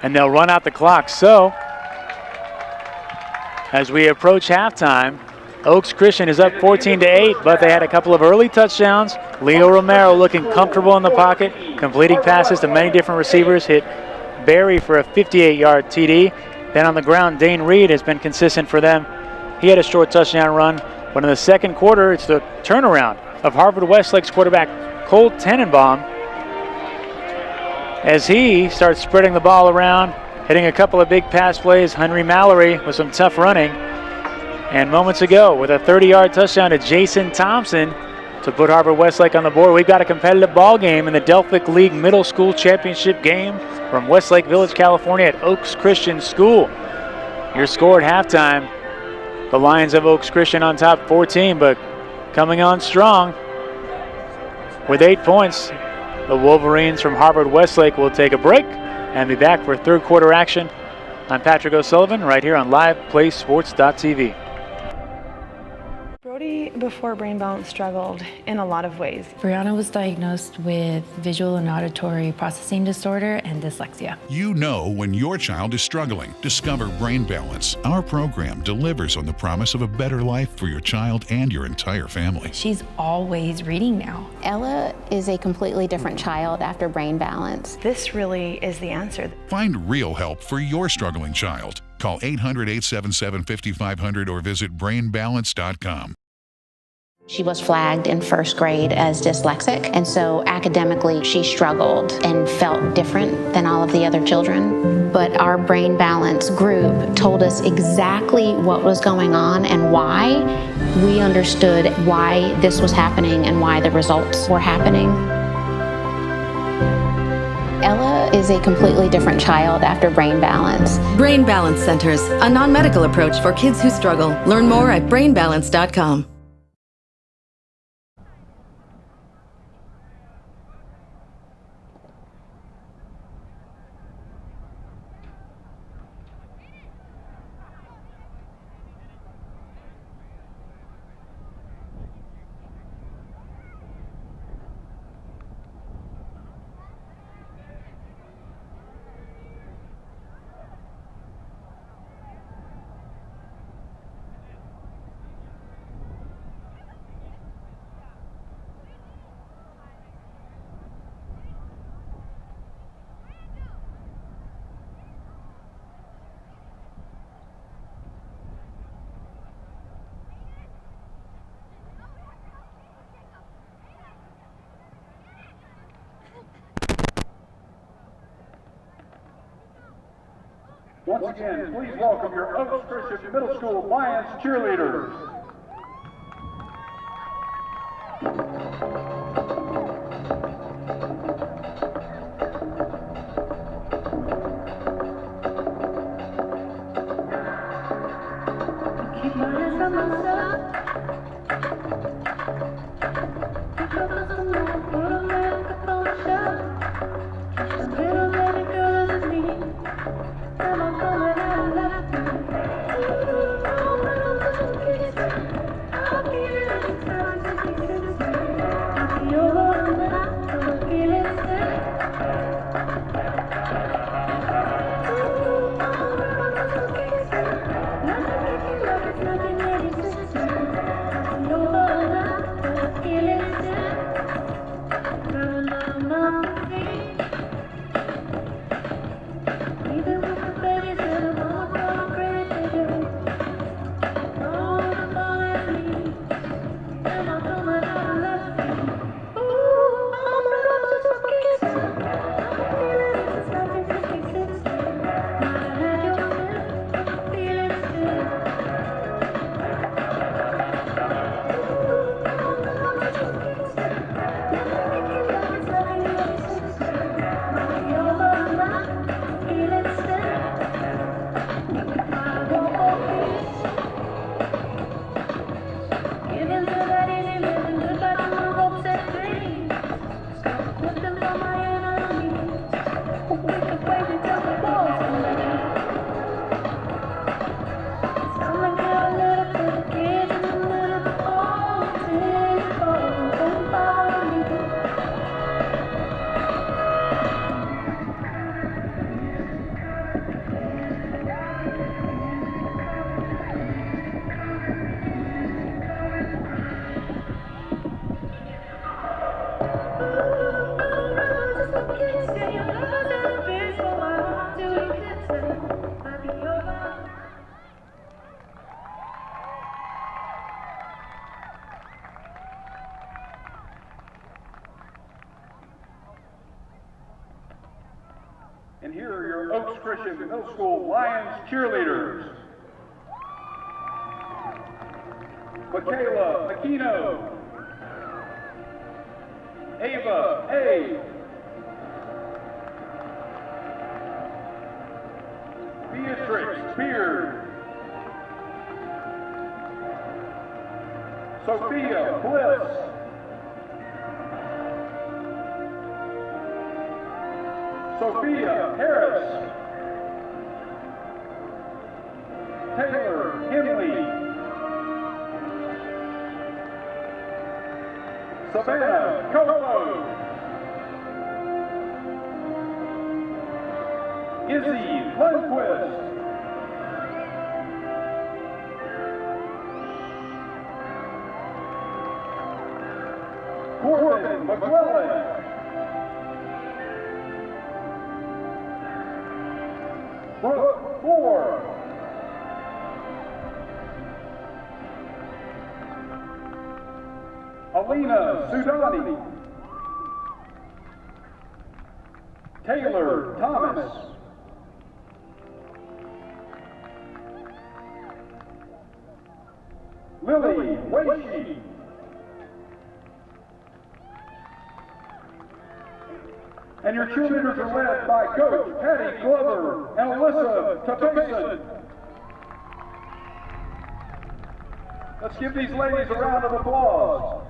[SPEAKER 1] And they'll run out the clock. So, as we approach halftime, Oaks Christian is up 14-8, but they had a couple of early touchdowns. Leo Romero looking comfortable in the pocket, completing passes to many different receivers, hit Barry for a 58-yard TD. Then on the ground, Dane Reed has been consistent for them. He had a short touchdown run, but in the second quarter, it's the turnaround of Harvard-Westlake's quarterback, Cole Tenenbaum, as he starts spreading the ball around, hitting a couple of big pass plays. Henry Mallory with some tough running. And moments ago, with a 30-yard touchdown to Jason Thompson to put Harvard-Westlake on the board. We've got a competitive ball game in the Delphic League Middle School Championship game from Westlake Village, California at Oaks Christian School. Your score at halftime, the Lions of Oaks Christian on top 14, but coming on strong with 8 points. The Wolverines from Harvard-Westlake will take a break and be back for third quarter action. I'm Patrick O'Sullivan right here on LivePlaySports.tv.
[SPEAKER 4] Brody, before brain balance, struggled in a lot of ways.
[SPEAKER 5] Brianna was diagnosed with visual and auditory processing disorder and dyslexia.
[SPEAKER 6] You know when your child is struggling. Discover Brain Balance. Our program delivers on the promise of a better life for your child and your entire family.
[SPEAKER 5] She's always reading now.
[SPEAKER 7] Ella is a completely different child after Brain Balance.
[SPEAKER 4] This really is the answer.
[SPEAKER 6] Find real help for your struggling child. Call 800-877-5500 or visit brainbalance.com.
[SPEAKER 7] She was flagged in first grade as dyslexic, and so academically she struggled and felt different than all of the other children. But our Brain Balance group told us exactly what was going on and why. We understood why this was happening and why the results were happening. Ella is a completely different child after Brain Balance.
[SPEAKER 8] Brain Balance Centers, a non-medical approach for kids who struggle. Learn more at brainbalance.com.
[SPEAKER 2] Once again, please welcome your Oaks Christian Middle School Lions cheerleaders.
[SPEAKER 9] Keep my hands on myself.
[SPEAKER 2] And here are your Oaks Christian Middle School Lions cheerleaders. Michaela Aquino, Ava A, Beatrix Beard, Sophia Bliss, Sophia Harris, Taylor Henley, Savannah Coco, Izzy Lundquist, Corbin McClellan, Brooke Moore, Alina Sudani, Taylor Thomas, Lily Weishi, and your cheerleaders are led by Coach Patty Glover and Alyssa Tapeson. Let's give these ladies a round of applause.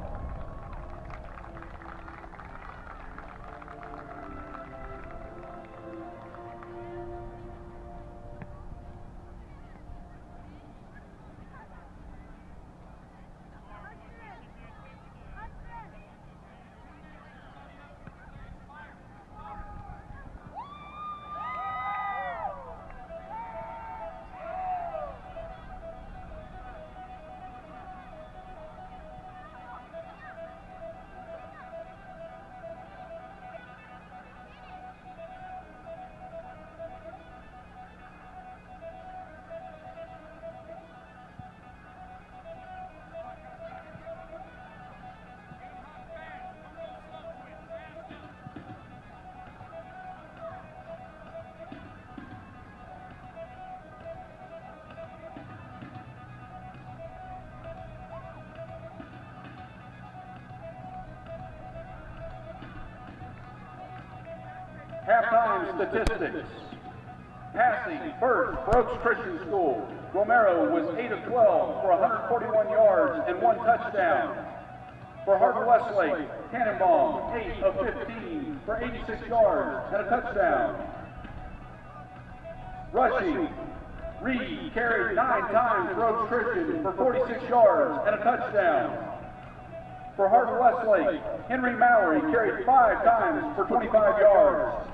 [SPEAKER 2] Halftime statistics. Passing first for Oaks Christian School. Romero was 8 of 12 for 141 yards and 1 touchdown. For Harvard-Westlake, Tannenbaum, 8 of 15 for 86 yards and a touchdown. Rushing, Reed carried 9 times for Oaks Christian for 46 yards and a touchdown. For Harvard-Westlake, Henry Mallory carried 5 times for 25 yards.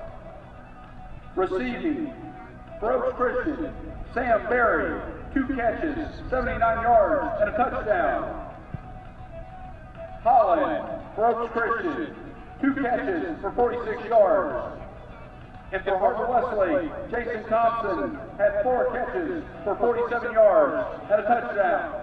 [SPEAKER 2] Receiving, for Oaks Christian, Sam Berry, 2 catches, 79 yards and a touchdown. Holland, for Oaks Christian, 2 catches for 46 yards. And for Harvard-Westlake, Jason Thompson had 4 catches for 47 yards and a touchdown.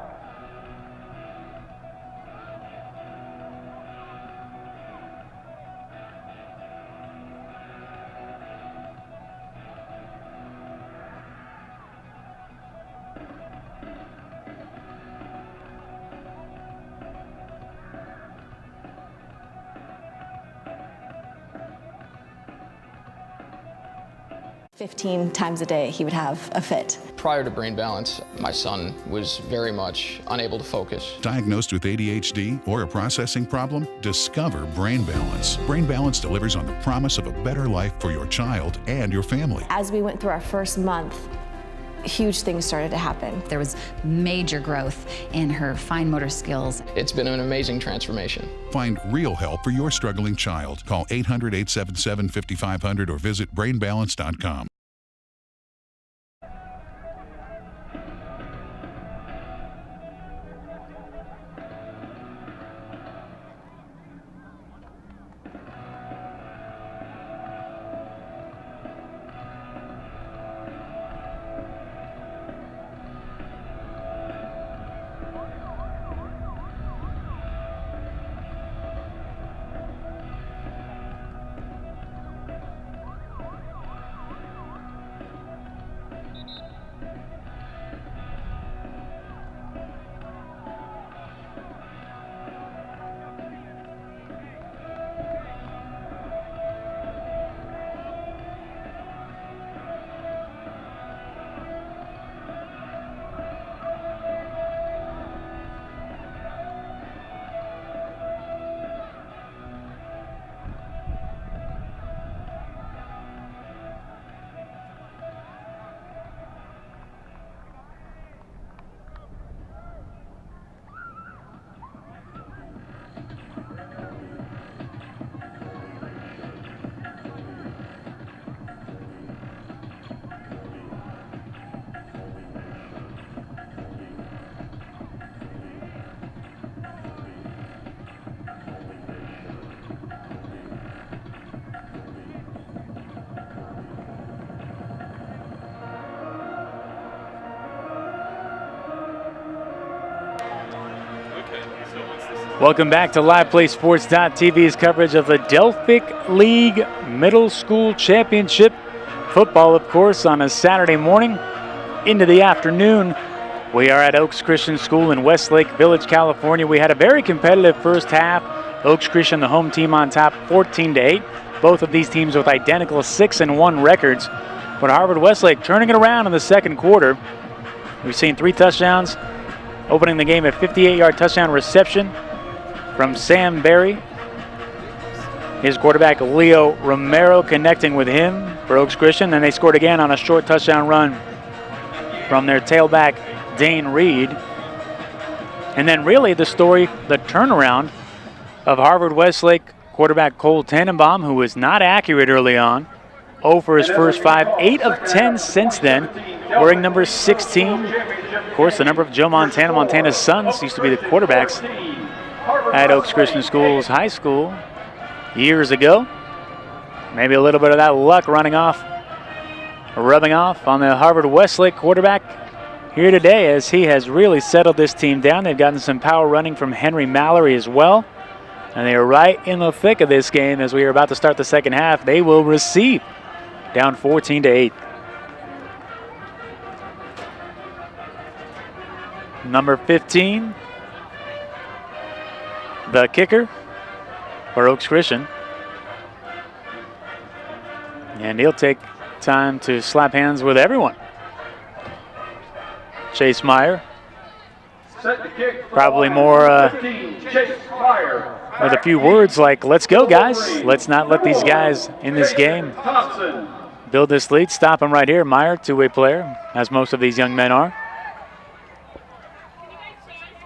[SPEAKER 10] "15 times a day he would have a fit."
[SPEAKER 11] Prior to brain balance, my son was very much unable to focus.
[SPEAKER 6] Diagnosed with ADHD or a processing problem? Discover Brain Balance. Brain Balance delivers on the promise of a better life for your child and your family.
[SPEAKER 10] As we went through our first month, huge things started to happen.
[SPEAKER 12] There was major growth in her fine motor skills.
[SPEAKER 11] It's been an amazing transformation.
[SPEAKER 6] Find real help for your struggling child. Call 800-877-5500 or visit brainbalance.com.
[SPEAKER 1] Welcome back to LivePlaySports.tv's coverage of the Delphic League Middle School Championship. Football, of course, on a Saturday morning into the afternoon. We are at Oaks Christian School in Westlake Village, California. We had a very competitive first half. Oaks Christian, the home team, on top 14-8. Both of these teams with identical 6-1 records. But Harvard-Westlake turning it around in the second quarter. We've seen 3 touchdowns, opening the game, a 58-yard touchdown reception from Sam Berry. His quarterback, Leo Romero, connecting with him for Oaks Christian. Then they scored again on a short touchdown run from their tailback, Dane Reed. And then really the story, the turnaround of Harvard-Westlake quarterback Cole Tannenbaum, who was not accurate early on. 0 for his first 5, 8 of 10 since then, wearing number 16. Of course, the number of Joe Montana, Montana's sons, used to be the quarterbacks at Oaks Christian Schools High School years ago. Maybe a little bit of that luck rubbing off on the Harvard-Westlake quarterback here today, as he has really settled this team down. They've gotten some power running from Henry Mallory as well. And they are right in the thick of this game as we are about to start the second half. They will receive, down 14-8. Number 15, the kicker for Oaks Christian. And he'll take time to slap hands with everyone. Chase Meyer. Probably more with a few words like, let's go, guys. Let's not let these guys in this game build this lead. Stop him right here. Meyer, two-way player, as most of these young men are.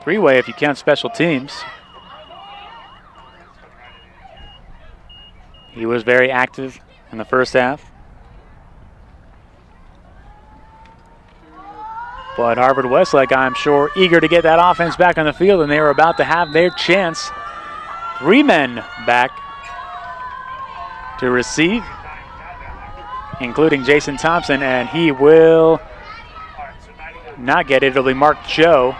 [SPEAKER 1] Three-way if you count special teams. He was very active in the first half. But Harvard-Westlake, I'm sure, eager to get that offense back on the field, and they are about to have their chance. 3 men back to receive, including Jason Thompson, and he will not get it. It'll be Mark Cho,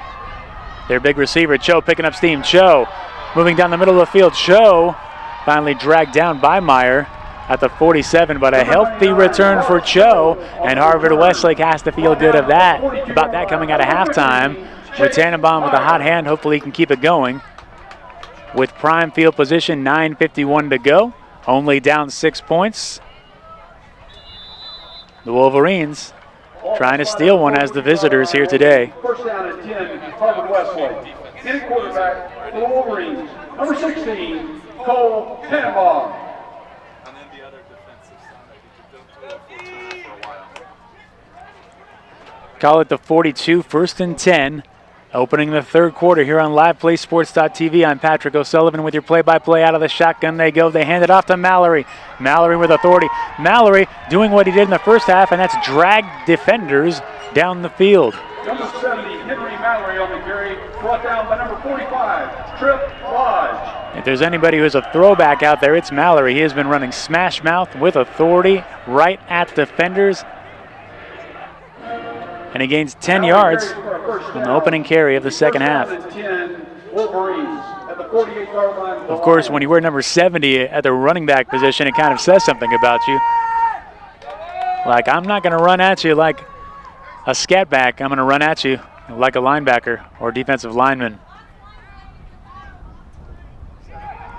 [SPEAKER 1] their big receiver. Cho picking up steam. Cho moving down the middle of the field. Cho finally dragged down by Meyer at the 47, but a healthy return for Cho, and Harvard-Westlake has to feel good about that coming out of halftime. With Tannenbaum with a hot hand, hopefully he can keep it going. With prime field position, 9:51 to go, only down 6 points. The Wolverines trying to steal one as the visitors here today.
[SPEAKER 2] First down and 10, Harvard-Westlake. In quarterback for the Wolverines, number 16, Cole Tannenbaum.
[SPEAKER 1] Call it the 42, 1st and 10. Opening the third quarter here on LivePlaySports.tv. I'm Patrick O'Sullivan with your play-by-play. Out of the shotgun they go. They hand it off to Mallory. Mallory with authority. Mallory doing what he did in the first half, and that's drag defenders down the field.
[SPEAKER 2] Number 70, Henry Mallory on the carry, brought down by number 45, Trip Lodge.
[SPEAKER 1] If there's anybody who has a throwback out there, it's Mallory. He has been running smash mouth with authority right at defenders. And he gains 10 yards on the opening carry of the second half. Of course, when you wear number 70 at the running back position, it kind of says something about you. Like, I'm not going to run at you like a scat back. I'm going to run at you like a linebacker or defensive lineman.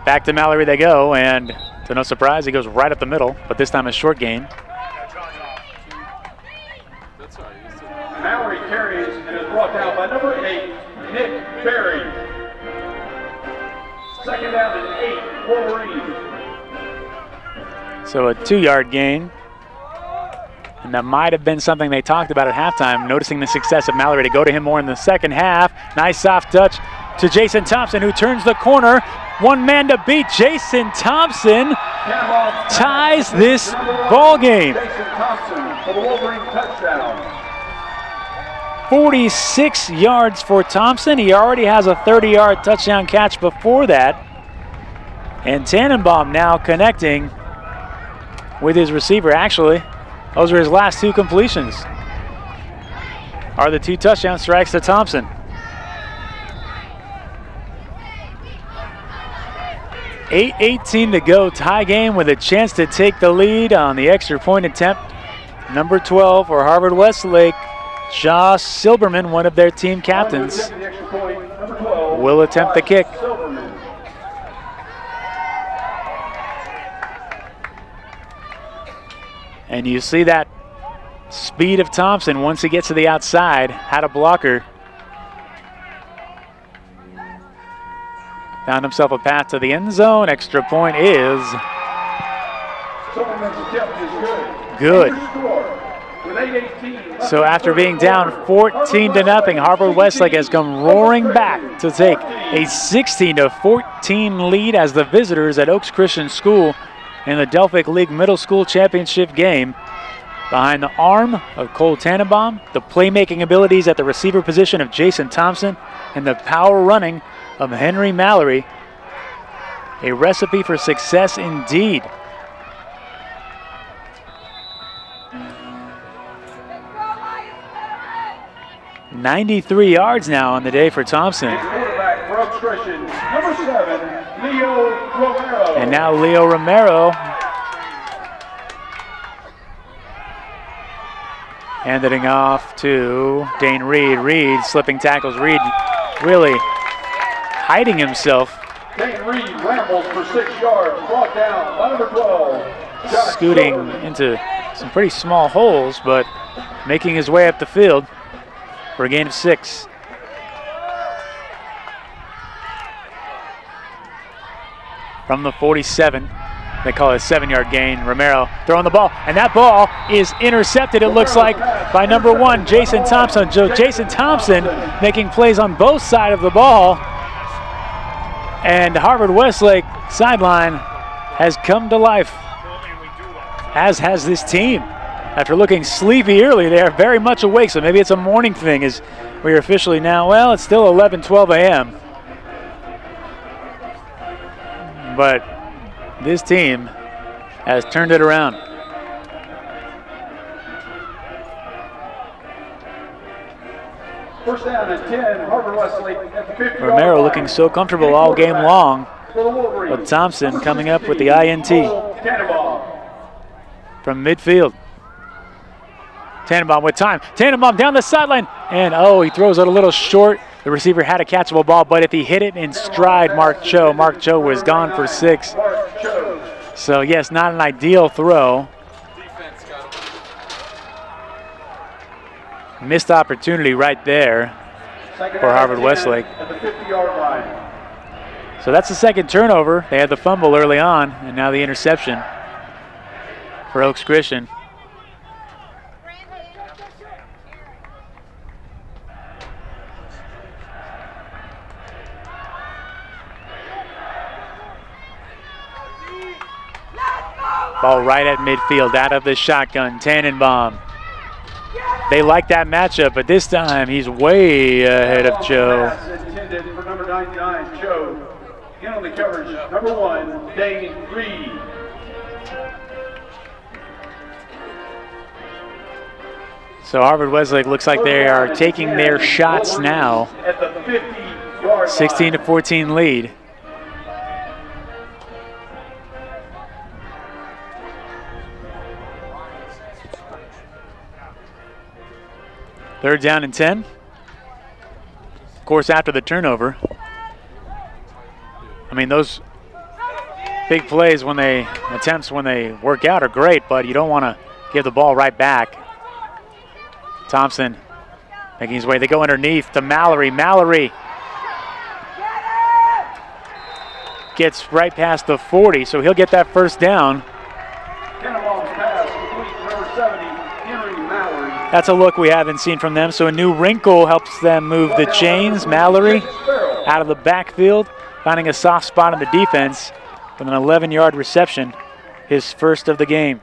[SPEAKER 1] Back to Mallory they go, and to no surprise, he goes right up the middle, but this time a short gain.
[SPEAKER 2] Mallory carries and is brought down by number 8, Nick Berry. Second down and 8, Wolverines.
[SPEAKER 1] So a 2-yard gain. And that might have been something they talked about at halftime, noticing the success of Mallory to go to him more in the second half. Nice soft touch to Jason Thompson, who turns the corner. One man to beat. Jason Thompson ties this ball game.
[SPEAKER 2] Jason Thompson for the Wolverine touchdown.
[SPEAKER 1] 46 yards for Thompson. He already has a 30-yard touchdown catch before that. And Tannenbaum now connecting with his receiver. Actually, those are his last 2 completions. Are the 2 touchdown strikes to Thompson. 8:18 to go, tie game with a chance to take the lead on the extra point attempt. Number 12 for Harvard-Westlake, Josh Silberman, one of their team captains, will attempt the kick. And you see that speed of Thompson once he gets to the outside, had a blocker. Found himself a path to the end zone. Extra point is good. So after being down 14-0, Harvard-Westlake has come roaring back to take a 16-14 lead as the visitors at Oaks Christian School in the Delphic League Middle School Championship game. Behind the arm of Cole Tannenbaum, the playmaking abilities at the receiver position of Jason Thompson, and the power running of Henry Mallory. A recipe for success indeed. "93 yards now on the day for Thompson.
[SPEAKER 2] Quarterback for Oaks Christian, number 7, Leo Romero.
[SPEAKER 1] And now Leo Romero handing off to Dane Reed. Reed slipping tackles. Reed really hiding himself.
[SPEAKER 2] Dane Reed rambles for 6 yards, brought down by number 12.
[SPEAKER 1] Scooting into some pretty small holes, but making his way up the field for a gain of 6. From the 47, they call it a 7-yard gain. Romero throwing the ball, and that ball is intercepted, it looks like, by number 1, Jason Thompson. Jason Thompson making plays on both sides of the ball. And Harvard-Westlake sideline has come to life, as has this team. After looking sleepy early, they are very much awake, so maybe it's a morning thing as we are officially now, well, it's still 11:12 a.m. But this team has turned it around.
[SPEAKER 2] First down and 10, Harvard-Westlake at the 50-yard line.
[SPEAKER 1] Romero looking so comfortable all game long, but Thompson coming up with the INT from midfield. Tannenbaum with time. Tannenbaum down the sideline, and oh, he throws it a little short. The receiver had a catchable ball, but if he hit it in stride, Mark Cho was gone for 6. So yes, not an ideal throw. Missed opportunity right there for Harvard-Westlake. So that's the second turnover. They had the fumble early on, and now the interception for Oaks Christian. Ball right at midfield, out of the shotgun, Tannenbaum. They like that matchup, but this time he's way ahead of Joe.
[SPEAKER 2] Intended for number 99, Joe. In on the coverage, number 1, Dane Reed.
[SPEAKER 1] So Harvard-Westlake looks like they are taking their shots now.
[SPEAKER 2] At the 50-yard
[SPEAKER 1] 16-14 lead. Third down and 10. Of course, after the turnover. I mean, those big plays when they work out are great, but you don't want to give the ball right back. Thompson making his way. They go underneath to Mallory. Mallory gets right past the 40, so he'll get that first down. That's a look we haven't seen from them, so a new wrinkle helps them move the chains. Mallory out of the backfield, finding a soft spot in the defense with an 11-yard reception, his first of the game.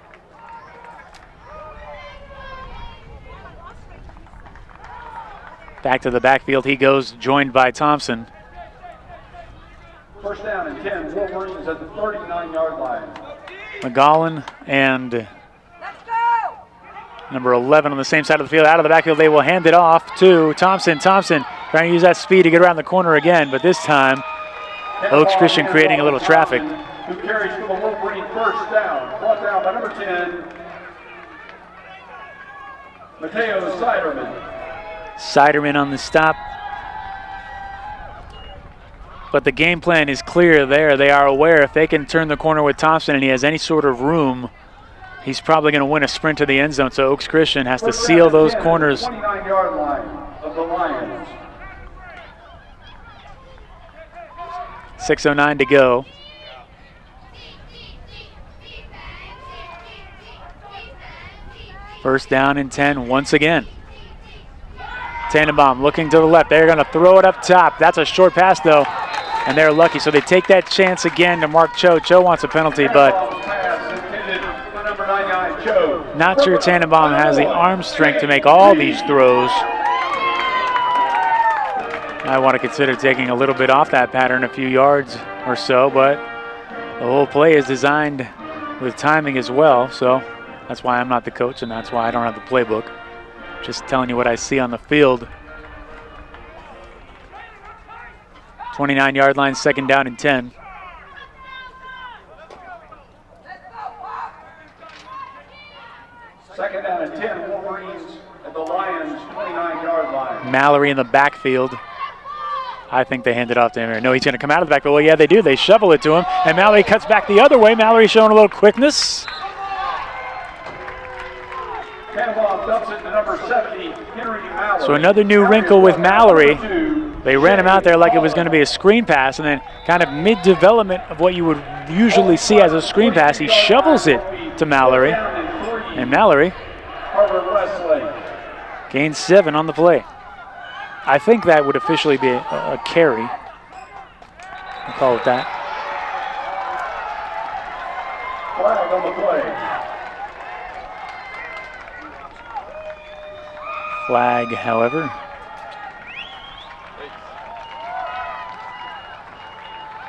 [SPEAKER 1] Back to the backfield he goes, joined by Thompson.
[SPEAKER 2] First down and 10, Wolverines at the 39-yard line.
[SPEAKER 1] McGowan and number 11 on the same side of the field. Out of the backfield, they will hand it off to Thompson. Thompson trying to use that speed to get around the corner again, but this time Oaks Christian creating a little traffic.
[SPEAKER 2] Who carries for the Wolverine first down. Brought down by number 10, Mateo Siderman.
[SPEAKER 1] Siderman on the stop. But the game plan is clear there. They are aware if they can turn the corner with Thompson and he has any sort of room, he's probably going to win a sprint to the end zone. So Oaks Christian has to seal those corners.
[SPEAKER 2] 29-yard line of the Lions.
[SPEAKER 1] 6:09 to go. First down and 10 once again. Tannenbaum looking to the left. They're going to throw it up top. That's a short pass, though, and they're lucky. So they take that chance again to mark Cho. Cho wants a penalty, but not sure Tannenbaum has the arm strength to make all these throws. I want to consider taking a little bit off that pattern, a few yards or so, but the whole play is designed with timing as well, so that's why I'm not the coach and that's why I don't have the playbook. Just telling you what I see on the field. 29-yard line, second down and 10.
[SPEAKER 2] Second down and 10, Wolverines at the Lions' 29-yard line.
[SPEAKER 1] Mallory in the backfield. I think they hand it off to him. No, he's going to come out of the backfield. Well, yeah, they do. They shovel it to him, and Mallory cuts back the other way. Mallory showing a little quickness. So another new wrinkle with Mallory. They ran him out there like it was going to be a screen pass, and then kind of mid-development of what you would usually see as a screen pass, he shovels it to Mallory. And Mallory
[SPEAKER 2] Harvard-Westlake
[SPEAKER 1] gains 7 on the play. I think that would officially be a carry. I'll call it that.
[SPEAKER 2] Flag on the play.
[SPEAKER 1] Flag, however.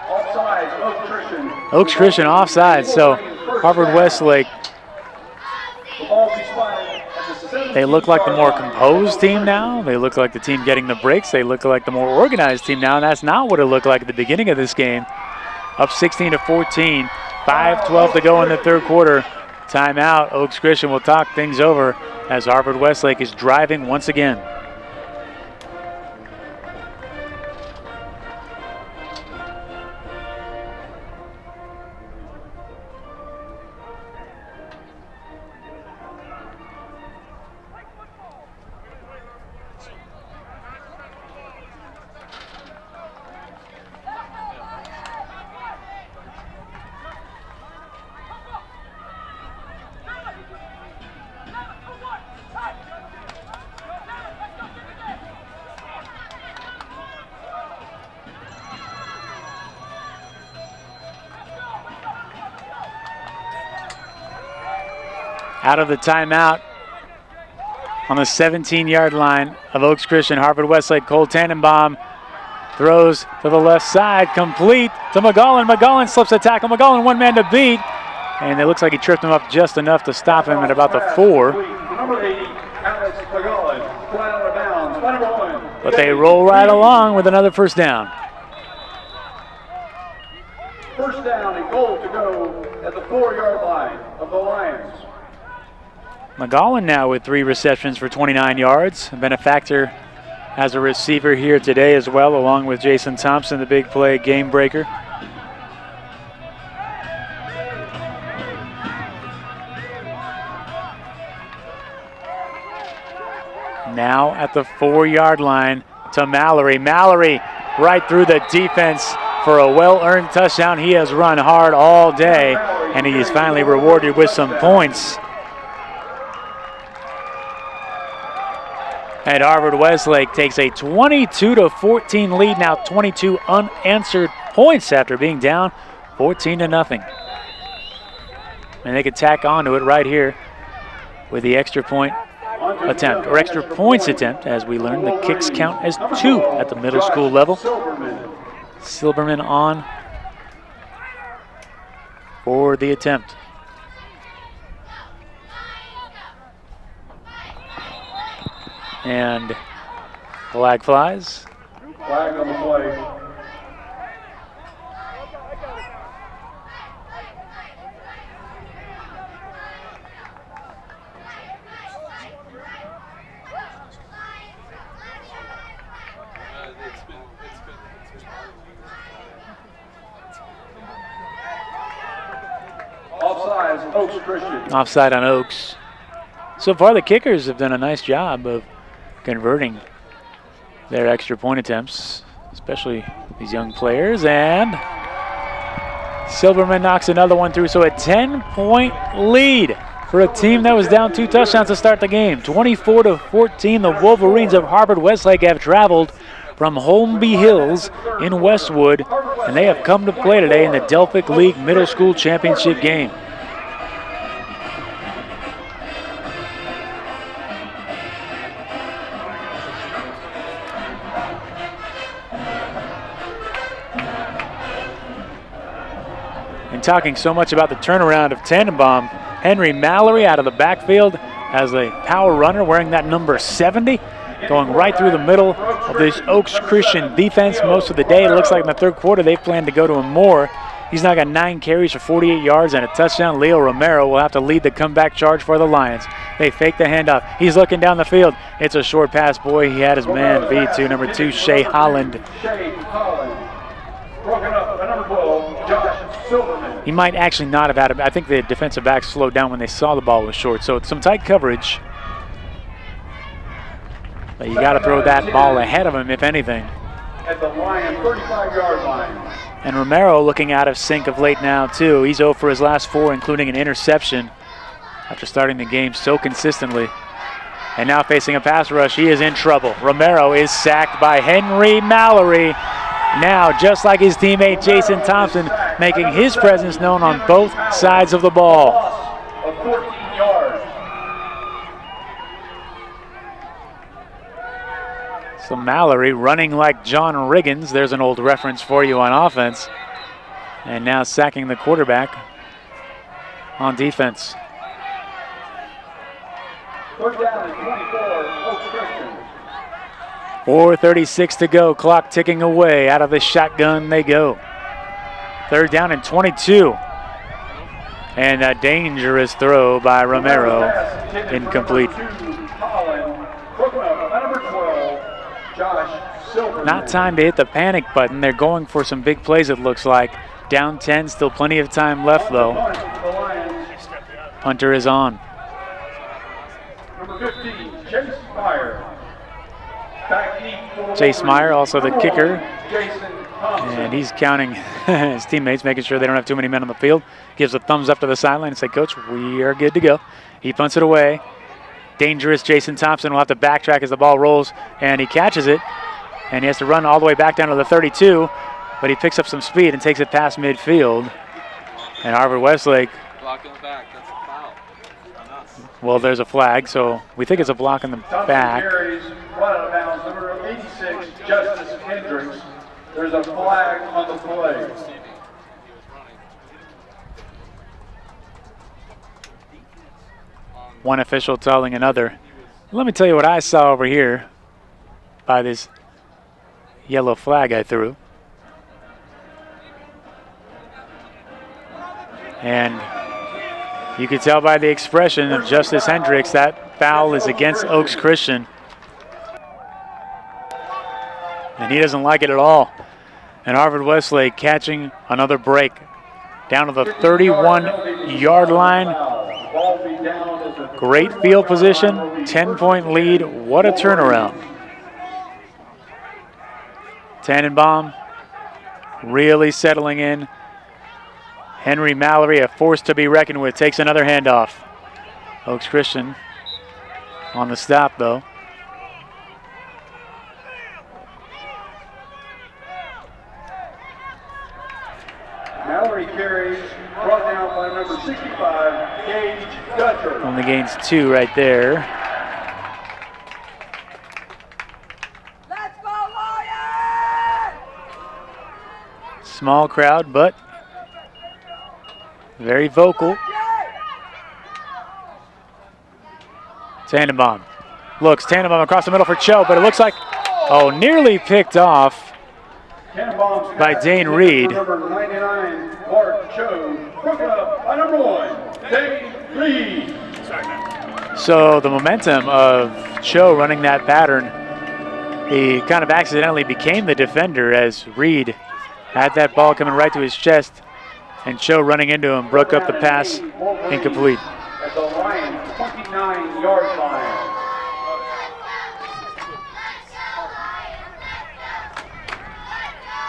[SPEAKER 2] Offside, Oaks Christian.
[SPEAKER 1] Oaks Christian offside, so Harvard-Westlake. They look like the more composed team now. They look like the team getting the breaks. They look like the more organized team now, and that's not what it looked like at the beginning of this game. Up 16-14, 5:12 to go in the third quarter. Timeout. Oaks Christian will talk things over as Harvard-Westlake is driving once again. Out of the timeout on the 17-yard line of Oaks Christian, Harvard-Westlake. Cole Tannenbaum throws to the left side, complete to McGowan. McGowan slips a tackle. McGowan one man to beat, and it looks like he tripped him up just enough to stop him at about the 4. But they roll right along with another first down.
[SPEAKER 2] First down and goal to go at the 4-yard line of the Lions.
[SPEAKER 1] McGowan now with 3 receptions for 29 yards. Been a factor as a receiver here today as well, along with Jason Thompson, the big play game breaker. Now at the 4-yard line to Mallory. Mallory right through the defense for a well-earned touchdown. He has run hard all day, and he is finally rewarded with some points. And Harvard-Westlake takes a 22-14 lead, now 22 unanswered points after being down 14-0. And they could tack onto it right here with the extra point attempt, or extra points attempt, as we learned. The kicks count as 2 at the middle school level. Silberman on for the attempt. And flag flies.
[SPEAKER 2] Flag on the play. has Oaks Christian.
[SPEAKER 1] Offside on Oaks. So far, the kickers have done a nice job of converting their extra point attempts, especially these young players. And Silverman knocks another one through. So a 10-point lead for a team that was down 2 touchdowns to start the game. 24-14, the Wolverines of Harvard-Westlake have traveled from Holmby Hills in Westwood, and they have come to play today in the Delphic League Middle School Championship game. And talking so much about the turnaround of Tannenbaum, Henry Mallory out of the backfield as a power runner wearing that number 70, going right through the middle of this Oaks Christian defense most of the day. It looks like in the third quarter they plan to go to him more. He's now got 9 carries for 48 yards and a touchdown. Leo Romero will have to lead the comeback charge for the Lions. They fake the handoff. He's looking down the field. It's a short pass, boy. He had his man beat to number 2, Shea Holland.
[SPEAKER 2] Broken up by number 12, Josh Silverman.
[SPEAKER 1] He might actually not have had it. I think the defensive backs slowed down when they saw the ball was short. So it's some tight coverage. But you got to throw that ball ahead of him, if anything.
[SPEAKER 2] At the Lion 35-yard line.
[SPEAKER 1] And Romero looking out of sync of late now, too. He's 0 for his last 4, including an interception after starting the game so consistently. And now facing a pass rush, he is in trouble. Romero is sacked by Henry Mallory. Now, just like his teammate Jason Thompson, making his presence known on both sides of the ball.
[SPEAKER 2] Of 14 yards.
[SPEAKER 1] So Mallory running like John Riggins. There's an old reference for you on offense. And now sacking the quarterback on defense.
[SPEAKER 2] Third down and 24, Oaks Christian.
[SPEAKER 1] 4:36 to go, clock ticking away. Out of the shotgun they go. Third down and 22. And a dangerous throw by Romero. Incomplete. Not time to hit the panic button. They're going for some big plays, it looks like. Down 10, still plenty of time left, though. Punter is on.
[SPEAKER 2] Number 15, Chase Meyer.
[SPEAKER 1] Chase Meyer, also the kicker. And he's counting his teammates, making sure they don't have too many men on the field. Gives a thumbs up to the sideline and say, Coach, we are good to go. He punts it away. Dangerous Jason Thompson will have to backtrack as the ball rolls, and he catches it. And he has to run all the way back down to the 32, but he picks up some speed and takes it past midfield. And Harvard-Westlake.
[SPEAKER 13] Block in the back, that's a foul.
[SPEAKER 1] Well, there's a flag, so we think it's a block in the back.
[SPEAKER 2] Carries right out of bounds, number 86, Justice Hendricks. There's a flag on the play.
[SPEAKER 1] One official telling another. Let me tell you what I saw over here by this yellow flag I threw. And you can tell by the expression of Justice Hendricks that foul is against Oaks Christian. And he doesn't like it at all. And Harvard-Westlake catching another break down to the 31-yard line. Great field position, 10-point lead. What a turnaround. Tannenbaum really settling in. Henry Mallory, a force to be reckoned with, takes another handoff. Oaks Christian on the stop, though.
[SPEAKER 2] Mallory carries, brought down by number 65, Gage Dutcher.
[SPEAKER 1] Only gains 2 right there.
[SPEAKER 3] Let's go, Lions!
[SPEAKER 1] Small crowd, but very vocal. Tannenbaum looks. Tannenbaum across the middle for Cho, but it looks like, nearly picked off by Dane Reed.
[SPEAKER 2] Number 99, Mark Cho, broken up by number 1, Dane Reed.
[SPEAKER 1] So the momentum of Cho running that pattern, he kind of accidentally became the defender as Reed had that ball coming right to his chest. And Shea running into him, broke up the pass, incomplete.
[SPEAKER 2] At the Lions' 29-yard line.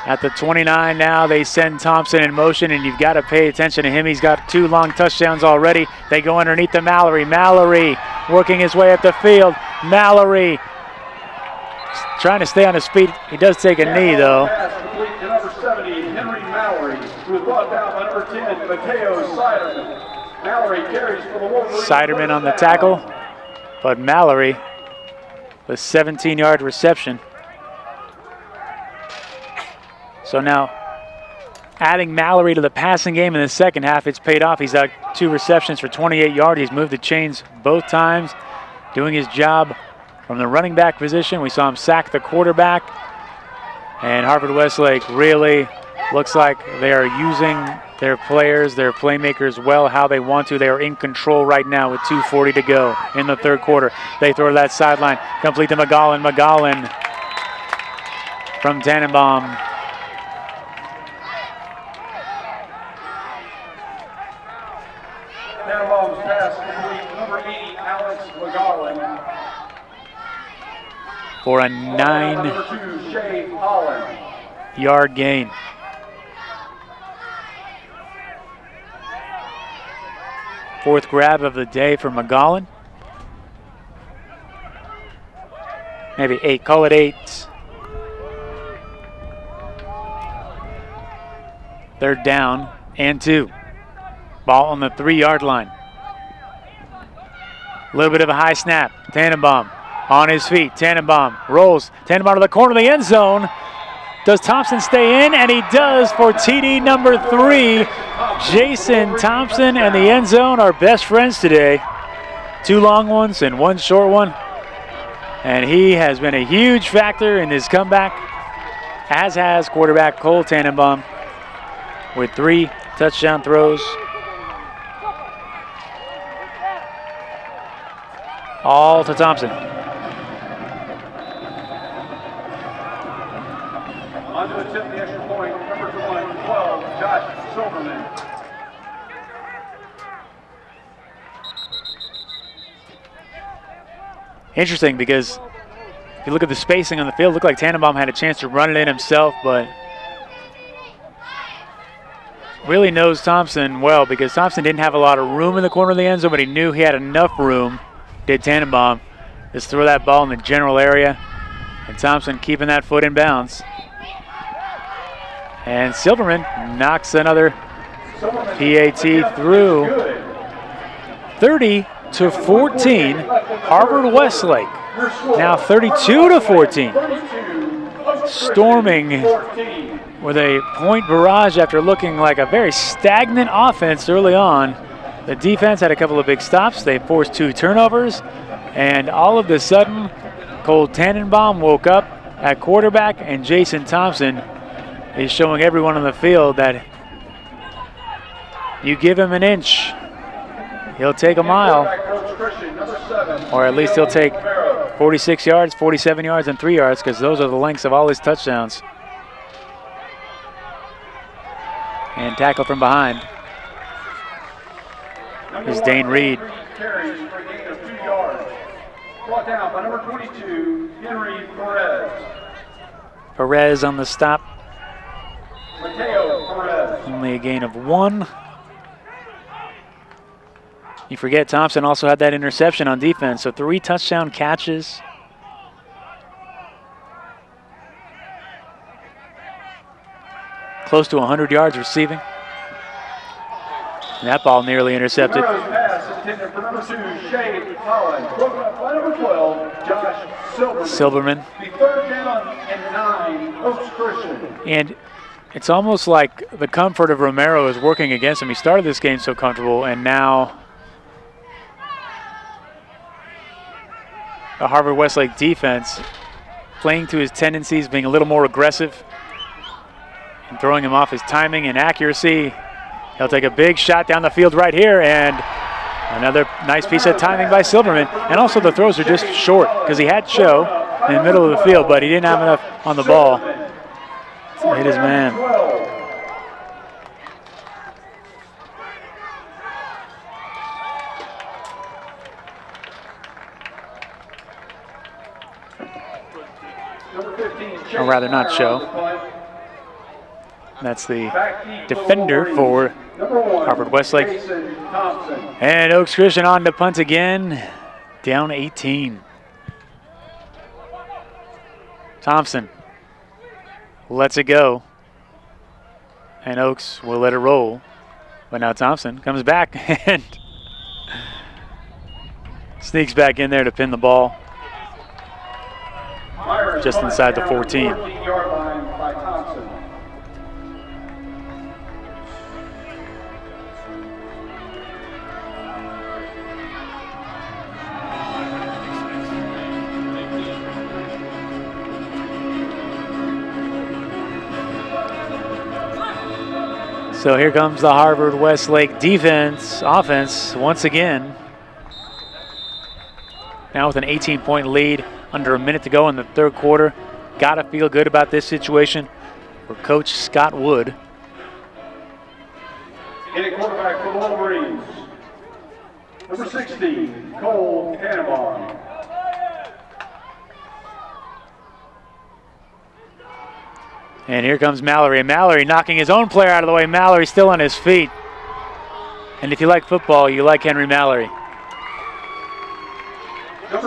[SPEAKER 1] At the 29 now, they send Thompson in motion, and you've got to pay attention to him. He's got 2 long touchdowns already. They go underneath to Mallory. Mallory working his way up the field. Mallory trying to stay on his feet. He does take a knee, though.
[SPEAKER 2] Pass complete to number 70, Henry Mallory, who was brought down by number 10, Mateo Siderman. Mallory carries for the Wolverines.
[SPEAKER 1] Siderman on the tackle, but Mallory with 17-yard reception. So now, adding Mallory to the passing game in the second half, it's paid off. He's got 2 receptions for 28 yards. He's moved the chains both times, doing his job from the running back position. We saw him sack the quarterback. And Harvard-Westlake really looks like they are using their players, their playmakers well, how they want to. They are in control right now with 2:40 to go in the third quarter. They throw to that sideline, complete to McGowan. McGowan from Tannenbaum.
[SPEAKER 2] Tannenbaum's pass complete to number 80, Alex McGowan.
[SPEAKER 1] For a
[SPEAKER 2] Number 2, Shea, Holland.
[SPEAKER 1] 9-yard gain. Fourth grab of the day for McGowan. Maybe 8, call it 8. Third down and 2. Ball on the 3-yard line. A little bit of a high snap. Tannenbaum on his feet. Tannenbaum rolls. Tannenbaum to the corner of the end zone. Does Thompson stay in? And he does for TD number 3. Jason Thompson and the end zone are best friends today. 2 long ones and 1 short one. And he has been a huge factor in his comeback, as has quarterback Cole Tannenbaum with 3 touchdown throws. All to Thompson.
[SPEAKER 2] On to attempt the extra point, number 12, Josh Silverman.
[SPEAKER 1] Interesting, because if you look at the spacing on the field, it looked like Tannenbaum had a chance to run it in himself, but really knows Thompson well, because Thompson didn't have a lot of room in the corner of the end zone, but he knew he had enough room, did Tannenbaum, just throw that ball in the general area, and Thompson keeping that foot in bounds. And Silverman knocks another PAT through. 30-14, Harvard-Westlake. Now 32-14. Storming with a point barrage after looking like a very stagnant offense early on. The defense had a couple of big stops. They forced 2 turnovers. And all of a sudden, Cole Tannenbaum woke up at quarterback, and Jason Thompson is showing everyone on the field that you give him an inch, he'll take a mile. Or at least he'll take 46 yards, 47 yards, and 3 yards, because those are the lengths of all his touchdowns. And tackle from behind is Dane Reed.
[SPEAKER 2] Carries for a gain of 2 yards. Brought down by number 22, Henry Perez.
[SPEAKER 1] Perez on the stop.
[SPEAKER 2] Mateo Perez.
[SPEAKER 1] Only a gain of 1. You forget Thompson also had that interception on defense, so 3 touchdown catches. Close to 100 yards receiving. And that ball nearly intercepted.
[SPEAKER 2] Pass intended for number 2, Shea, Holland. Broken up by number 12, Josh Silverman. The 3rd down and 9, Oaks Christian.
[SPEAKER 1] And it's almost like the comfort of Romero is working against him. He started this game so comfortable, and now the Harvard-Westlake defense playing to his tendencies, being a little more aggressive and throwing him off his timing and accuracy. He'll take a big shot down the field right here, and another nice piece of timing by Silverman. And also the throws are just short, because he had Shea in the middle of the field, but he didn't have enough on the ball to hit his man. or rather not Show. That's the defender for Harvard-Westlake. And Oaks Christian on to punt again, down 18. Thompson lets it go, and Oaks will let it roll. But now Thompson comes back and sneaks back in there to pin the ball just inside the 14. So here comes the Harvard-Westlake offense once again. Now with an 18-point lead, under a minute to go in the third quarter. Gotta feel good about this situation for Coach Scott Wood.
[SPEAKER 2] Hitting quarterback for the Wolverines, number 16, Cole Handoff.
[SPEAKER 1] And here comes Mallory. Mallory knocking his own player out of the way. Mallory still on his feet. And if you like football, you like Henry Mallory,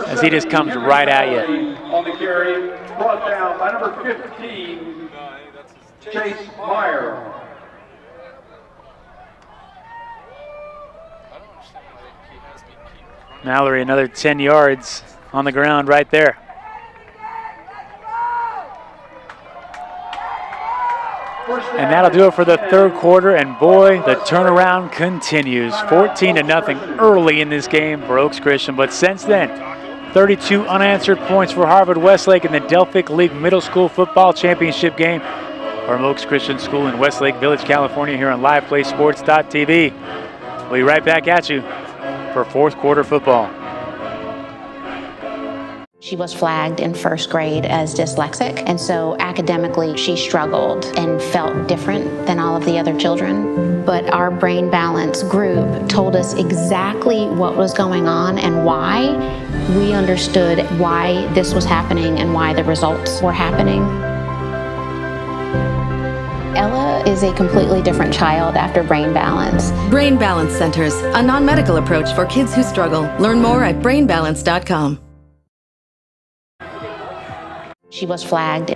[SPEAKER 1] as he just comes right at you.
[SPEAKER 2] On the carry, brought down by number 15, Chase Meyer.
[SPEAKER 1] Mallory another 10 yards on the ground right there. And that'll do it for the third quarter, and boy, the turnaround continues. 14-0 early in this game for Oaks Christian, but since then, 32 unanswered points for Harvard-Westlake in the Delphic League Middle School Football Championship game from Oaks Christian School in Westlake Village, California, here on LivePlaySports.tv. We'll be right back at you for fourth quarter football.
[SPEAKER 7] She was flagged in first grade as dyslexic, and so academically she struggled and felt different than all of the other children. But our brain balance group told us exactly what was going on and why. We understood why this was happening and why the results were happening. Ella is a completely different child after Brain Balance.
[SPEAKER 8] Brain Balance Centers, a non-medical approach for kids who struggle. Learn more at brainbalance.com.
[SPEAKER 7] She was flagged.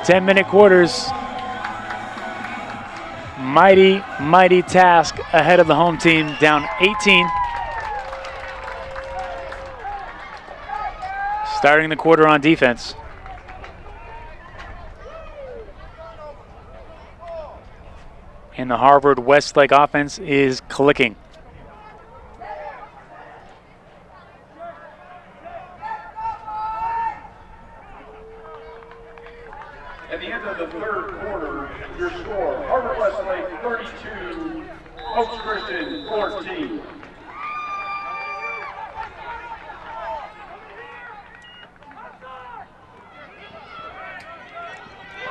[SPEAKER 1] Ten-minute quarters. Mighty, mighty task ahead of the home team, down 18. Starting the quarter on defense. And the Harvard-Westlake offense is clicking.
[SPEAKER 2] At the end of the third quarter, your score, Harvard-Westlake 32, Oaks Christian 14.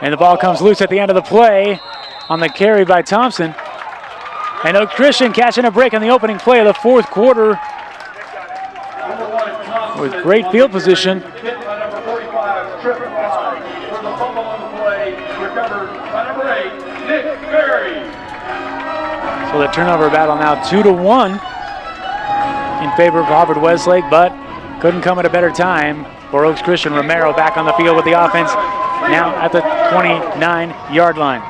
[SPEAKER 1] And the ball comes loose at the end of the play on the carry by Thompson. And Oaks Christian catching a break on the opening play of the fourth quarter with great field position. So the turnover battle now 2-1 in favor of Harvard-Westlake, but couldn't come at a better time for Oaks Christian. Romero back on the field with the offense, now at the 29-yard line.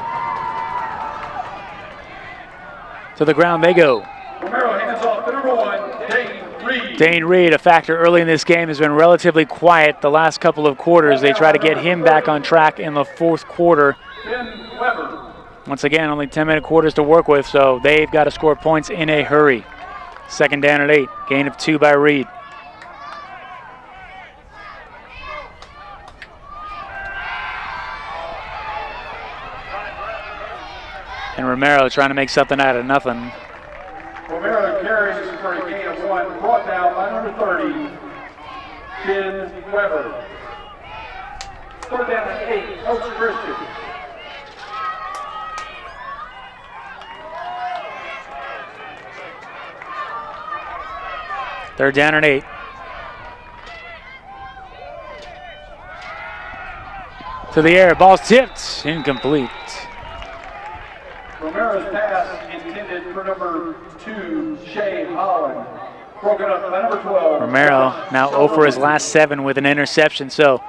[SPEAKER 1] To the ground they go.
[SPEAKER 2] Romero hands off to number 1, Dane Reed.
[SPEAKER 1] Dane Reed, a factor early in this game, has been relatively quiet the last couple of quarters. They try to get him back on track in the fourth quarter. Once again, only 10-minute quarters to work with, so they've got to score points in a hurry. Second down at 8, gain of 2 by Reed. And Romero trying to make something out of nothing.
[SPEAKER 2] Romero carries for a gain of 1, brought down by number 30, Ben Weber. Third down at 8, Oaks Christian.
[SPEAKER 1] 3rd down and 8. To the air, ball's tipped, incomplete.
[SPEAKER 2] Romero's pass intended for number 2, Shea, Holland. Broken up by number 12.
[SPEAKER 1] Romero now 0 for his last 7 with an interception, so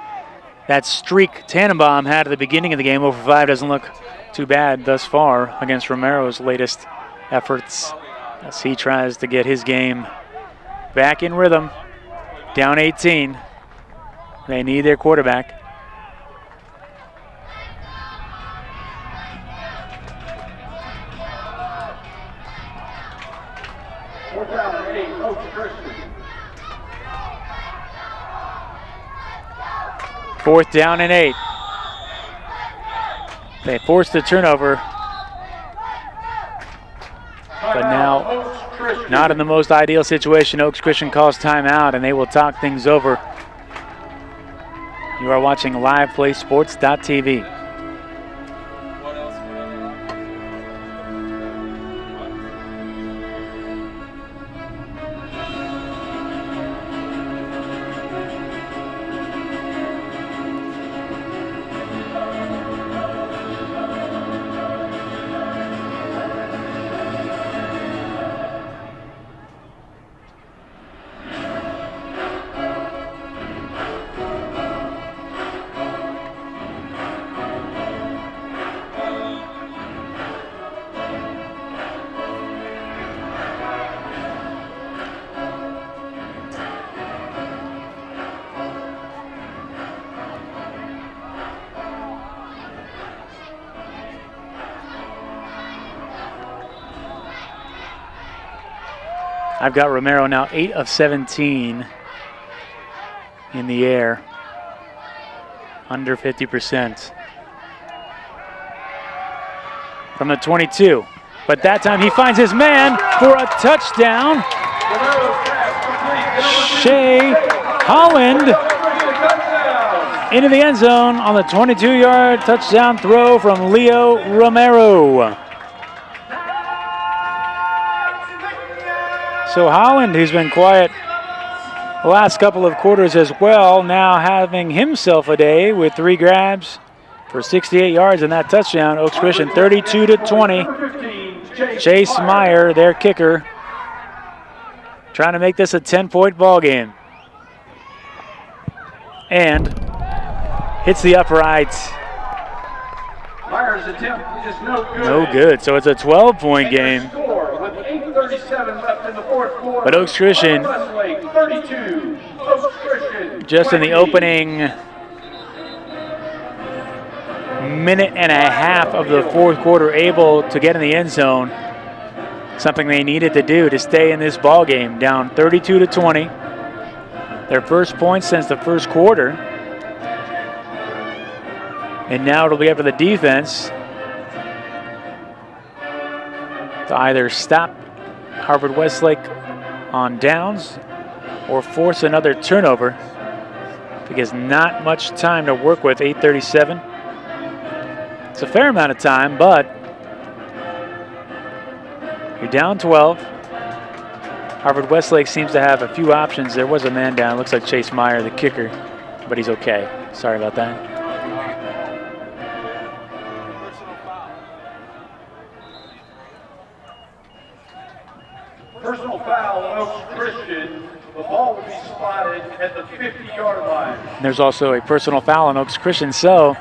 [SPEAKER 1] that streak Tannenbaum had at the beginning of the game, 0 for 5, doesn't look too bad thus far against Romero's latest efforts as he tries to get his game back in rhythm. Down 18. They need their quarterback.
[SPEAKER 2] Fourth down and 8, Oaks Christian.
[SPEAKER 1] 4th down and 8. They forced the turnover, but now not in the most ideal situation. Oaks Christian calls timeout, and they will talk things over. You are watching liveplaysports.tv. I've got Romero now 8 of 17 in the air, under 50%. From the 22, but that time he finds his man for a touchdown. Shea Holland into the end zone on the 22-yard touchdown throw from Leo Romero. So Holland, who's been quiet the last couple of quarters as well, now having himself a day with 3 grabs for 68 yards and that touchdown. Oaks Christian 32-20. Chase Meyer, their kicker, trying to make this a 10-point ball game. And hits the upright.
[SPEAKER 2] Meyer's attempt is no good.
[SPEAKER 1] No good, so it's a 12-point game.
[SPEAKER 2] With 8:37 left in the 4th quarter.
[SPEAKER 1] But Oaks Christian,
[SPEAKER 2] Harvard-Westlake 32. Oaks Christian
[SPEAKER 1] just in the
[SPEAKER 2] 20.
[SPEAKER 1] opening minute and a half of the 4th quarter, able to get in the end zone. Something they needed to do to stay in this ball game. Down 32-20. Their first points since the 1st quarter. And now it'll be up to the defense to either stop Harvard-Westlake on downs or force another turnover, because not much time to work with, 8:37. It's a fair amount of time, but you're down 12. Harvard-Westlake seems to have a few options. There was a man down. It looks like Chase Meyer, the kicker, but he's okay. Sorry about that.
[SPEAKER 2] Personal foul on Oaks Christian. The ball will be spotted at the 50-yard line.
[SPEAKER 1] And there's also a personal foul on Oaks Christian, so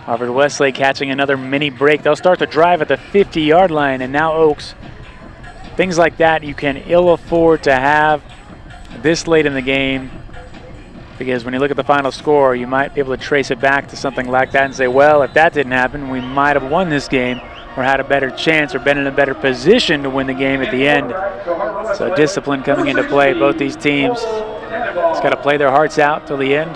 [SPEAKER 1] Harvard-Westlake catching another mini break. They'll start the drive at the 50-yard line, and now Oaks. Things like that you can ill afford to have this late in the game, because when you look at the final score, you might be able to trace it back to something like that and say, well, if that didn't happen, we might have won this game or had a better chance or been in a better position to win the game at the end. So discipline coming into play. Both these teams just got to play their hearts out till the end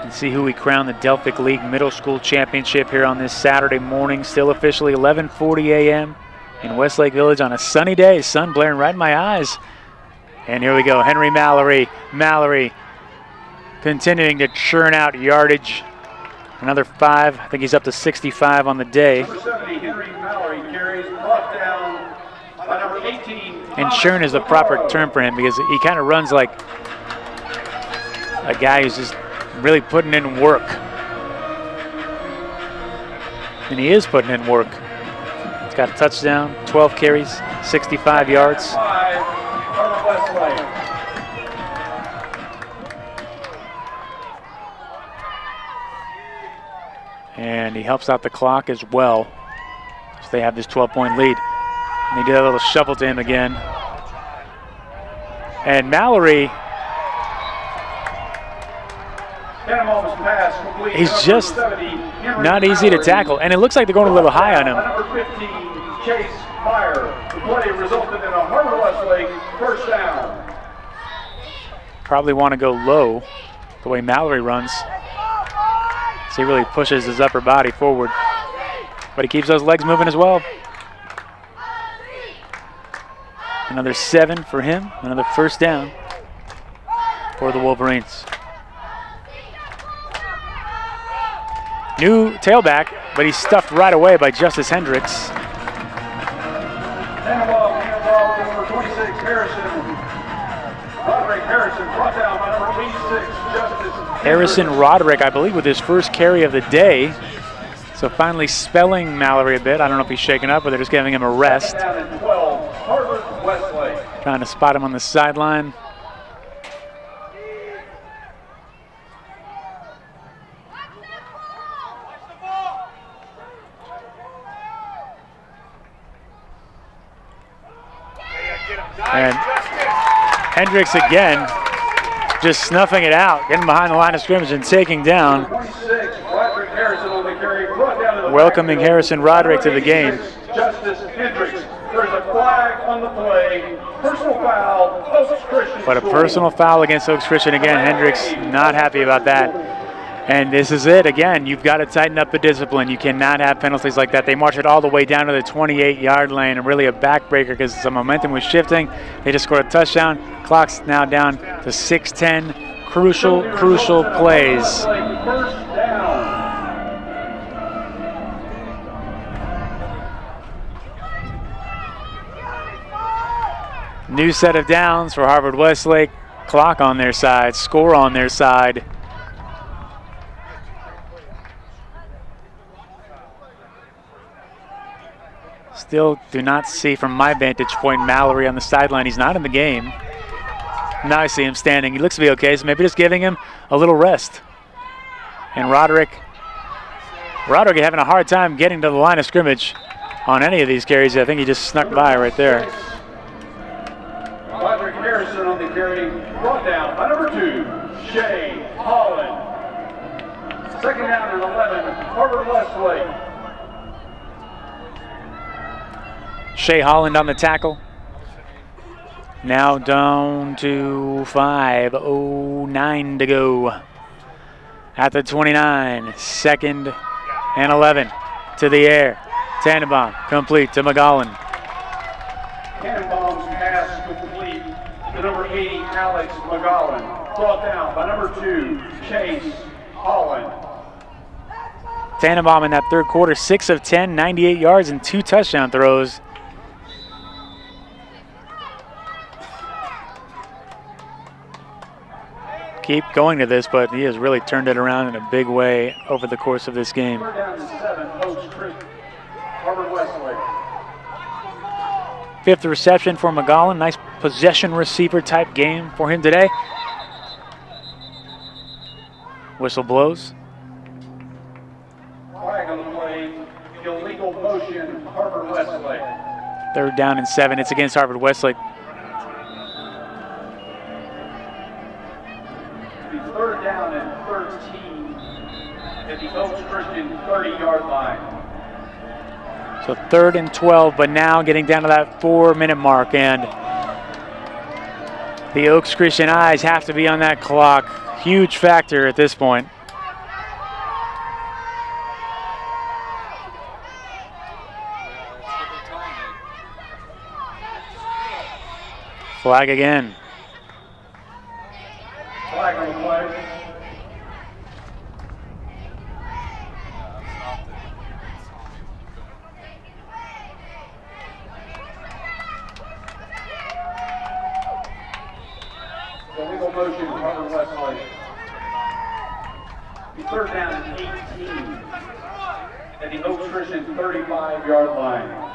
[SPEAKER 1] and see who we crown the Delphic League Middle School Championship here on this Saturday morning. Still officially 11:40 a.m. in Westlake Village on a sunny day. Sun blaring right in my eyes. And here we go, Henry Mallory. Mallory continuing to churn out yardage. Another 5. I think he's up to 65 on the day.
[SPEAKER 2] Number 70, Henry Mallory carries brought down by number 18,
[SPEAKER 1] And churn is the proper term for him because he kind of runs like a guy who's just really putting in work. And he is putting in work. He's got a touchdown, 12 carries, 65 yards. And he helps out the clock as well. So they have this 12-point lead. And they do that little shuffle to him again. And Mallory, he's just not easy to tackle. And it looks like they're going a little high on him.
[SPEAKER 2] Number 15, Chase Meyer. The play resulted in a Harvard-Westlake first down.
[SPEAKER 1] Probably want to go low the way Mallory runs. So he really pushes his upper body forward. But he keeps those legs moving as well. Another 7 for him, another first down for the Wolverines. New tailback, but he's stuffed right away by Justice Hendricks.
[SPEAKER 2] Number 26, Harrison, brought down by number 86, Justice
[SPEAKER 1] Harrison Roderick, I believe, with his first carry of the day. So finally spelling Mallory a bit. I don't know if he's shaken up or they're just giving him a rest.
[SPEAKER 2] Down at 12, Harvard-Westlake.
[SPEAKER 1] Trying to spot him on the sideline. And Hendricks again, just snuffing it out, getting behind the line of scrimmage and taking down.
[SPEAKER 2] 26, Roderick Harrison on the carry, brought down to the
[SPEAKER 1] Welcoming Harrison Roderick to the game.
[SPEAKER 2] Justice Hendricks. There's a flag on the play. Personal foul, Oaks Christian.
[SPEAKER 1] But a personal foul against Oaks Christian again. Hendricks not happy about that. And this is it again. You've got to tighten up the discipline. You cannot have penalties like that. They march it all the way down to the 28-yard lane, and really a backbreaker because the momentum was shifting. They just scored a touchdown. Clock's now down to 6:10. Crucial plays.
[SPEAKER 2] First down.
[SPEAKER 1] New set of downs for Harvard-Westlake. Clock on their side, score on their side. Still do not see from my vantage point Mallory on the sideline. He's not in the game. Now I see him standing. He looks to be okay, so maybe just giving him a little rest. And Roderick having a hard time getting to the line of scrimmage on any of these carries. I think he just snuck by right there.
[SPEAKER 2] Roderick Harrison on the carry, brought down by number 2, Shea, Holland. Second down and 11, Harvard-Westlake.
[SPEAKER 1] Shea Holland on the tackle. Now down to 5:09 to go. At the 29, second and 11 to the air. Tannenbaum complete to McGowan.
[SPEAKER 2] Tannenbaum's pass complete to number 80, Alex McGowan. Brought down by number 2, Chase Holland.
[SPEAKER 1] Tannenbaum in that third quarter, 6 of 10, 98 yards and 2 touchdown throws. Keep going to this, but he has really turned it around in a big way over the course of this game.
[SPEAKER 2] We're down to 7, Oaks Christian, Harvard-Westlake.
[SPEAKER 1] 5th reception for McGowan. Nice possession receiver type game for him today. Whistle blows.
[SPEAKER 2] Flag on the play, illegal motion, Harvard-Westlake.
[SPEAKER 1] 3rd down and 7. It's against Harvard-Westlake.
[SPEAKER 2] The 3rd down and 13 at the Oaks Christian 30-yard line.
[SPEAKER 1] So 3rd and 12, but now getting down to that 4-minute mark, and the Oaks Christian eyes have to be on that clock. Huge factor at this point. Flag again.
[SPEAKER 2] Flag on the play. Harvard-Westlake. Third down and 18 at the Oaks Christian 35-yard line.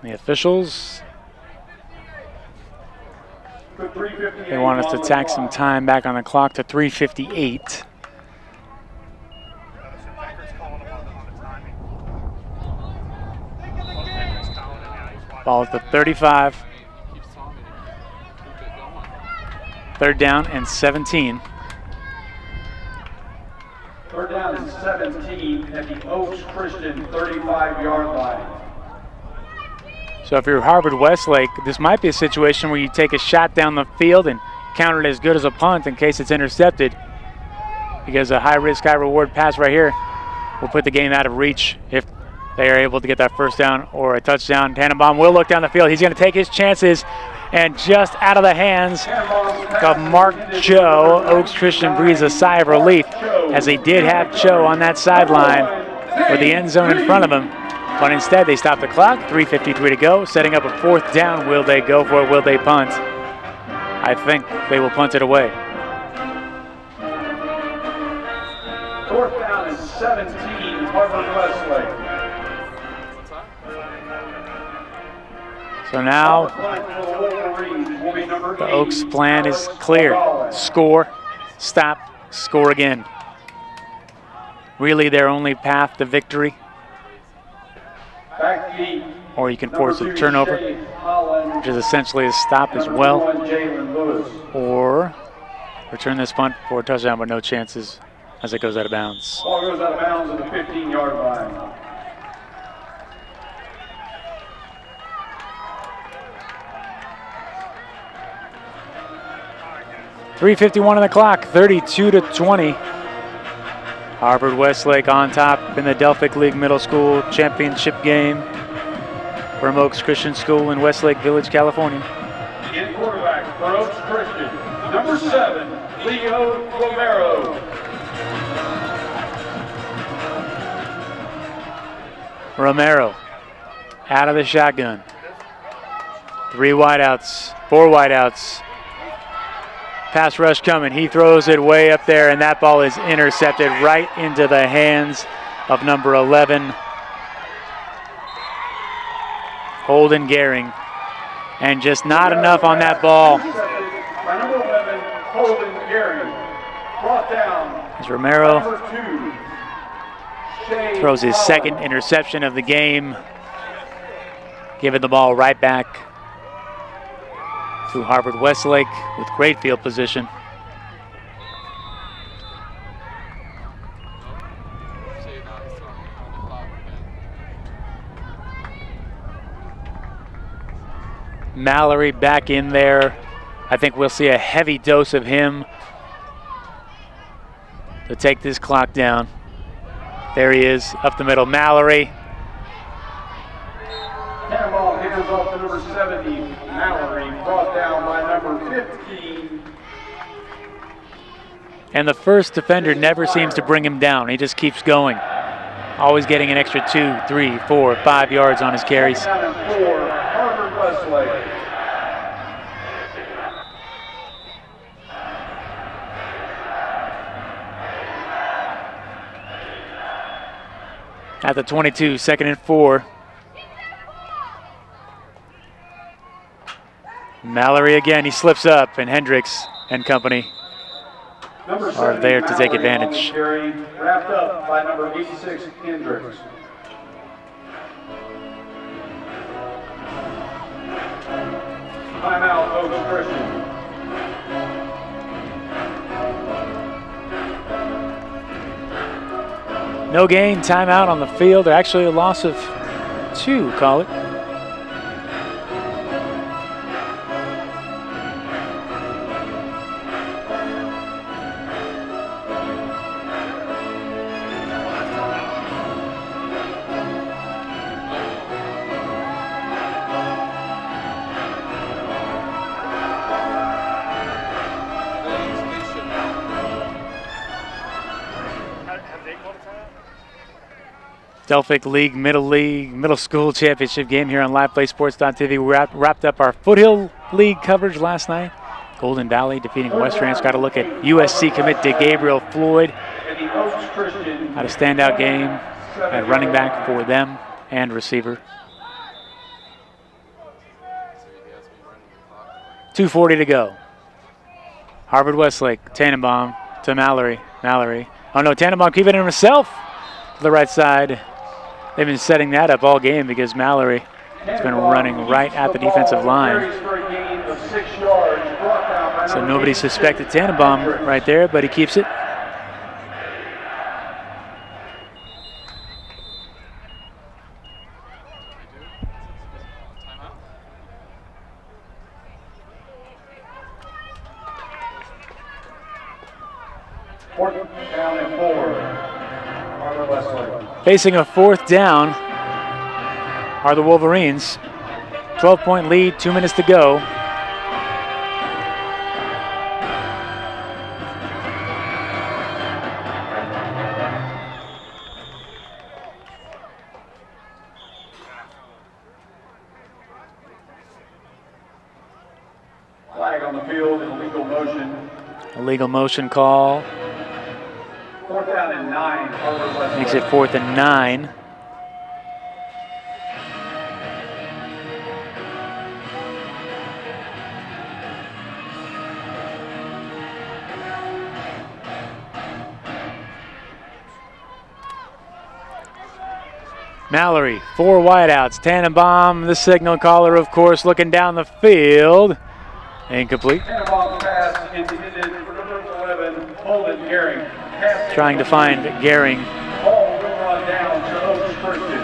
[SPEAKER 1] The officials, they want us to tack some time back on the clock to 3:58. Ball at the 35. Third down and 17.
[SPEAKER 2] Third down and 17 at the Oaks Christian 35-yard line.
[SPEAKER 1] So if you're Harvard-Westlake, this might be a situation where you take a shot down the field and count it as good as a punt in case it's intercepted, because a high-risk, high-reward pass right here will put the game out of reach if they are able to get that first down or a touchdown. Tannenbaum will look down the field. He's going to take his chances, and just out of the hands of Mark Cho, Oaks Christian breathes a sigh of relief, as they did have Cho on that sideline with the end zone in front of him. But instead, they stop the clock, 3:53 to go, setting up a fourth down. Will they go for it? Will they punt? I think they will punt it away.
[SPEAKER 2] Fourth down and 17, Harvard-Westlake.
[SPEAKER 1] So now, the Oaks plan is clear. Score, stop, score again. Really their only path to victory. Or you can force a turnover, which is essentially a stop as well. Or return this punt for a touchdown, but no chances as it goes out of bounds.
[SPEAKER 2] Ball goes out of bounds at the 15-yard line.
[SPEAKER 1] .351 on the clock, 32-20. Harvard-Westlake on top in the Delphic League Middle School Championship game from Oaks Christian School in Westlake Village, California.
[SPEAKER 2] In quarterback for Oaks Christian, number 7, Leo Romero.
[SPEAKER 1] Romero out of the shotgun. 3 wideouts, 4 wideouts. Pass rush coming. He throws it way up there, and that ball is intercepted right into the hands of number 11, Holden Gehring. And just not enough on that ball.
[SPEAKER 2] By number 11, Holden Gehring. Brought down.
[SPEAKER 1] As Romero
[SPEAKER 2] Number 2, Shea
[SPEAKER 1] throws his second interception of the game, giving the ball right back to Harvard-Westlake with great field position. Mallory back in there. I think we'll see a heavy dose of him to take this clock down. There he is, up the middle. Mallory.
[SPEAKER 2] Handball hands off to number 70, Mallory, brought down by number 15.
[SPEAKER 1] And the first defender never seems to bring him down. He just keeps going. Always getting an extra 2, 3, 4, 5 yards on his carries.
[SPEAKER 2] Down and 4, Harvard-Westlake.
[SPEAKER 1] At the 22, 2nd and 4. Mallory again, he slips up, and Hendricks and company are there to take advantage.
[SPEAKER 2] Wrapped up by number 86, Hendricks. Timeout, Oaks Christian.
[SPEAKER 1] No gain, timeout on the field. Actually a loss of 2, call it. Delphic Middle School Championship game here on LivePlaySports.tv. We wrapped up our Foothill League coverage last night. Golden Valley defeating West Ranch. Got a look at USC commit Gabriel Floyd. Had a standout game at running back for them and receiver. 2:40 to go. Harvard-Westlake, Tannenbaum to Mallory. Oh no, Tannenbaum keeping it himself to the right side. They've been setting that up all game because Mallory has been running right at the defensive line. So nobody suspected Tannenbaum right there, but he keeps it. Facing a 4th down are the Wolverines. 12-point lead, 2 minutes to go.
[SPEAKER 2] Flag on the field, illegal motion.
[SPEAKER 1] Illegal motion call.
[SPEAKER 2] 4th down and 9.
[SPEAKER 1] Makes it 4th and 9. Mallory, 4 wideouts. Tannenbaum, the signal caller, of course, looking down the field. Incomplete.
[SPEAKER 2] Tannenbaum's pass intended for number 11, Holland Gehring.
[SPEAKER 1] Trying to find Gehring.
[SPEAKER 2] Ball will run down to Oaks Christian.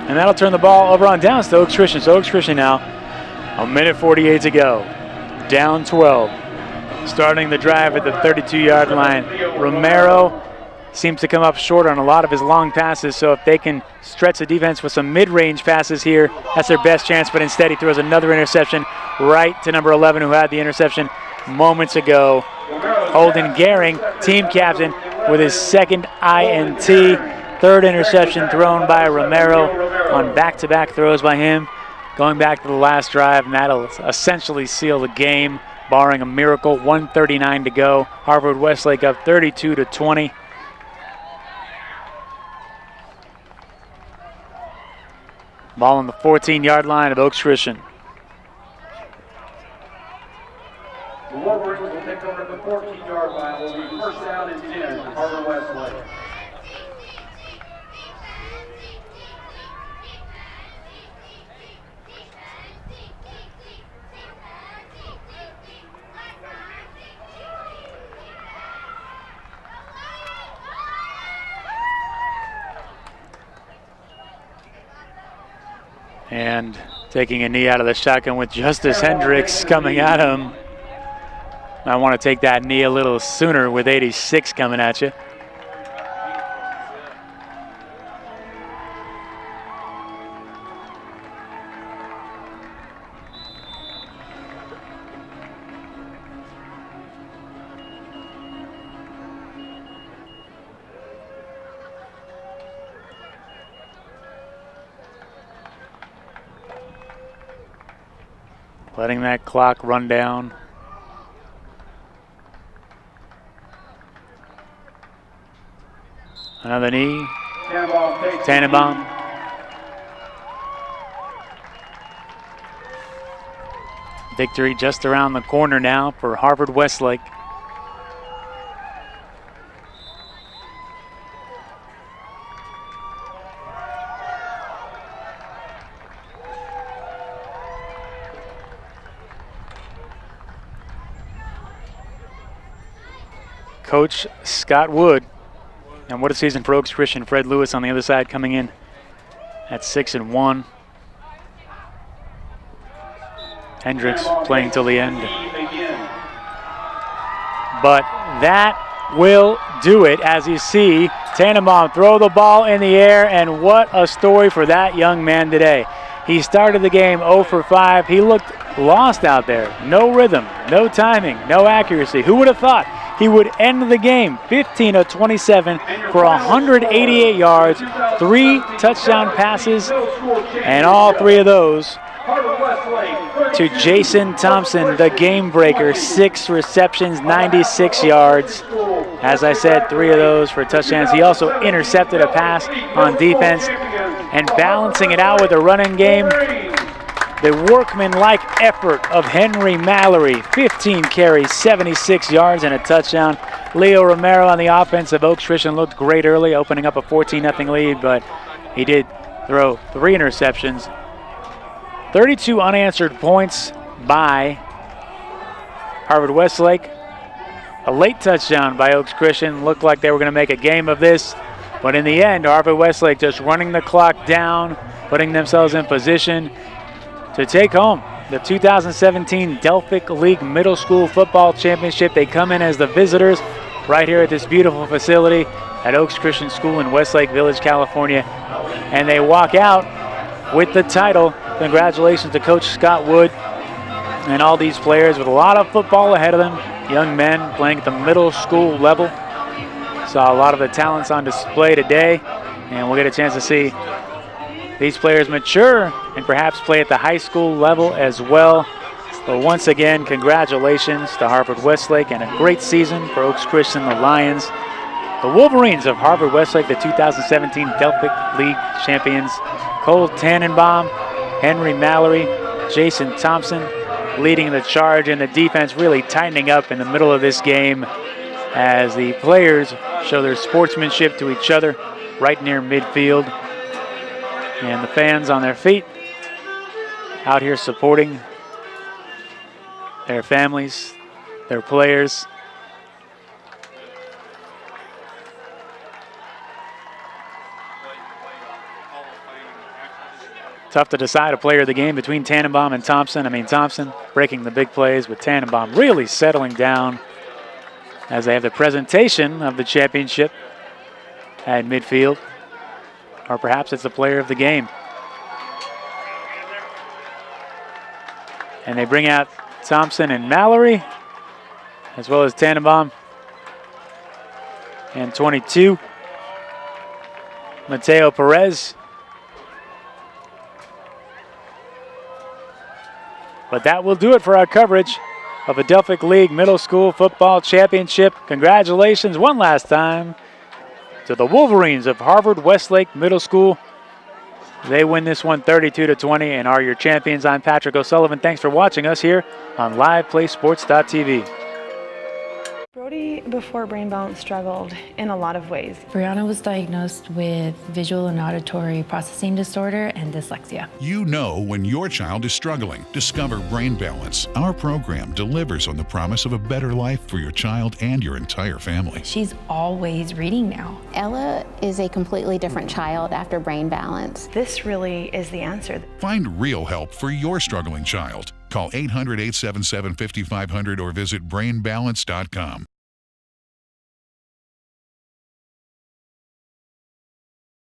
[SPEAKER 1] And that'll turn the ball over on downs to Oaks Christian. So Oaks Christian now, 1:48 to go. Down 12. Starting the drive at the 32-yard line. Romero seems to come up short on a lot of his long passes, so if they can stretch the defense with some mid-range passes here, that's their best chance, but instead he throws another interception right to number 11, who had the interception moments ago. Holden Gehring, team captain, with his 2nd INT. 3rd interception thrown by Romero on back-to-back throws by him. Going back to the last drive, and that'll essentially seal the game, barring a miracle. 1:39 to go. Harvard-Westlake up 32-20. Ball on the 14-yard line of Oaks Christian.
[SPEAKER 2] The Wolverines will take over at the 14-yard line. Will be 1st down and 10, Harvard-Westlake.
[SPEAKER 1] And taking a knee out of the shotgun with Justice Hendricks coming at him. I want to take that knee a little sooner with 86 coming at you. Letting that clock run down. Another knee. Tannenbaum. Victory just around the corner now for Harvard-Westlake. Coach Scott Wood. And what a season for Oaks Christian. Fred Lewis on the other side coming in at 6-1. Hendricks playing till the end. But that will do it. As you see, Tannenbaum throw the ball in the air, and what a story for that young man today. He started the game 0 for 5. He looked lost out there. No rhythm, no timing, no accuracy. Who would have thought he would end the game 15 of 27 for 188 yards, 3 touchdown passes, and all 3 of those to Jason Thompson, the game breaker. 6 receptions, 96 yards. As I said, 3 of those for touchdowns. He also intercepted a pass on defense, and balancing it out with a running game, the workman-like effort of Henry Mallory. 15 carries, 76 yards, and a touchdown. Leo Romero on the offense of Oaks Christian looked great early, opening up a 14-0 lead, but he did throw 3 interceptions. 32 unanswered points by Harvard-Westlake. A late touchdown by Oaks Christian. Looked like they were going to make a game of this, but in the end, Harvard-Westlake just running the clock down, putting themselves in position to take home the 2017 Delphic League Middle School Football Championship. They come in as the visitors right here at this beautiful facility at Oaks Christian School in Westlake Village, California, and they walk out with the title. Congratulations to Coach Scott Wood and all these players with a lot of football ahead of them. Young men playing at the middle school level. Saw a lot of the talents on display today, and we'll get a chance to see these players mature and perhaps play at the high school level as well. But once again, congratulations to Harvard-Westlake and a great season for Oaks Christian, the Lions. The Wolverines of Harvard-Westlake, the 2017 Delphic League champions. Cole Tannenbaum, Henry Mallory, Jason Thompson leading the charge, and the defense really tightening up in the middle of this game as the players show their sportsmanship to each other right near midfield. And the fans on their feet out here supporting their families, their players. Tough to decide a player of the game between Tannenbaum and Thompson. I mean, Thompson breaking the big plays, with Tannenbaum really settling down as they have the presentation of the championship at midfield. Or perhaps it's the player of the game. And they bring out Thompson and Mallory, as well as Tannenbaum. And 22, Mateo Perez. But that will do it for our coverage of the Delphic League Middle School Football Championship. Congratulations one last time to the Wolverines of Harvard-Westlake Middle School. They win this one 32-20 and are your champions. I'm Patrick O'Sullivan. Thanks for watching us here on LivePlaySports.tv.
[SPEAKER 4] Brody, before brain balance, struggled in a lot of ways.
[SPEAKER 5] Brianna was diagnosed with visual and auditory processing disorder and dyslexia.
[SPEAKER 6] You know when your child is struggling. Discover Brain Balance. Our program delivers on the promise of a better life for your child and your entire family.
[SPEAKER 5] She's always reading now.
[SPEAKER 7] Ella is a completely different child after brain balance.
[SPEAKER 4] This really is the answer.
[SPEAKER 6] Find real help for your struggling child. Call 800-877-5500 or visit brainbalance.com.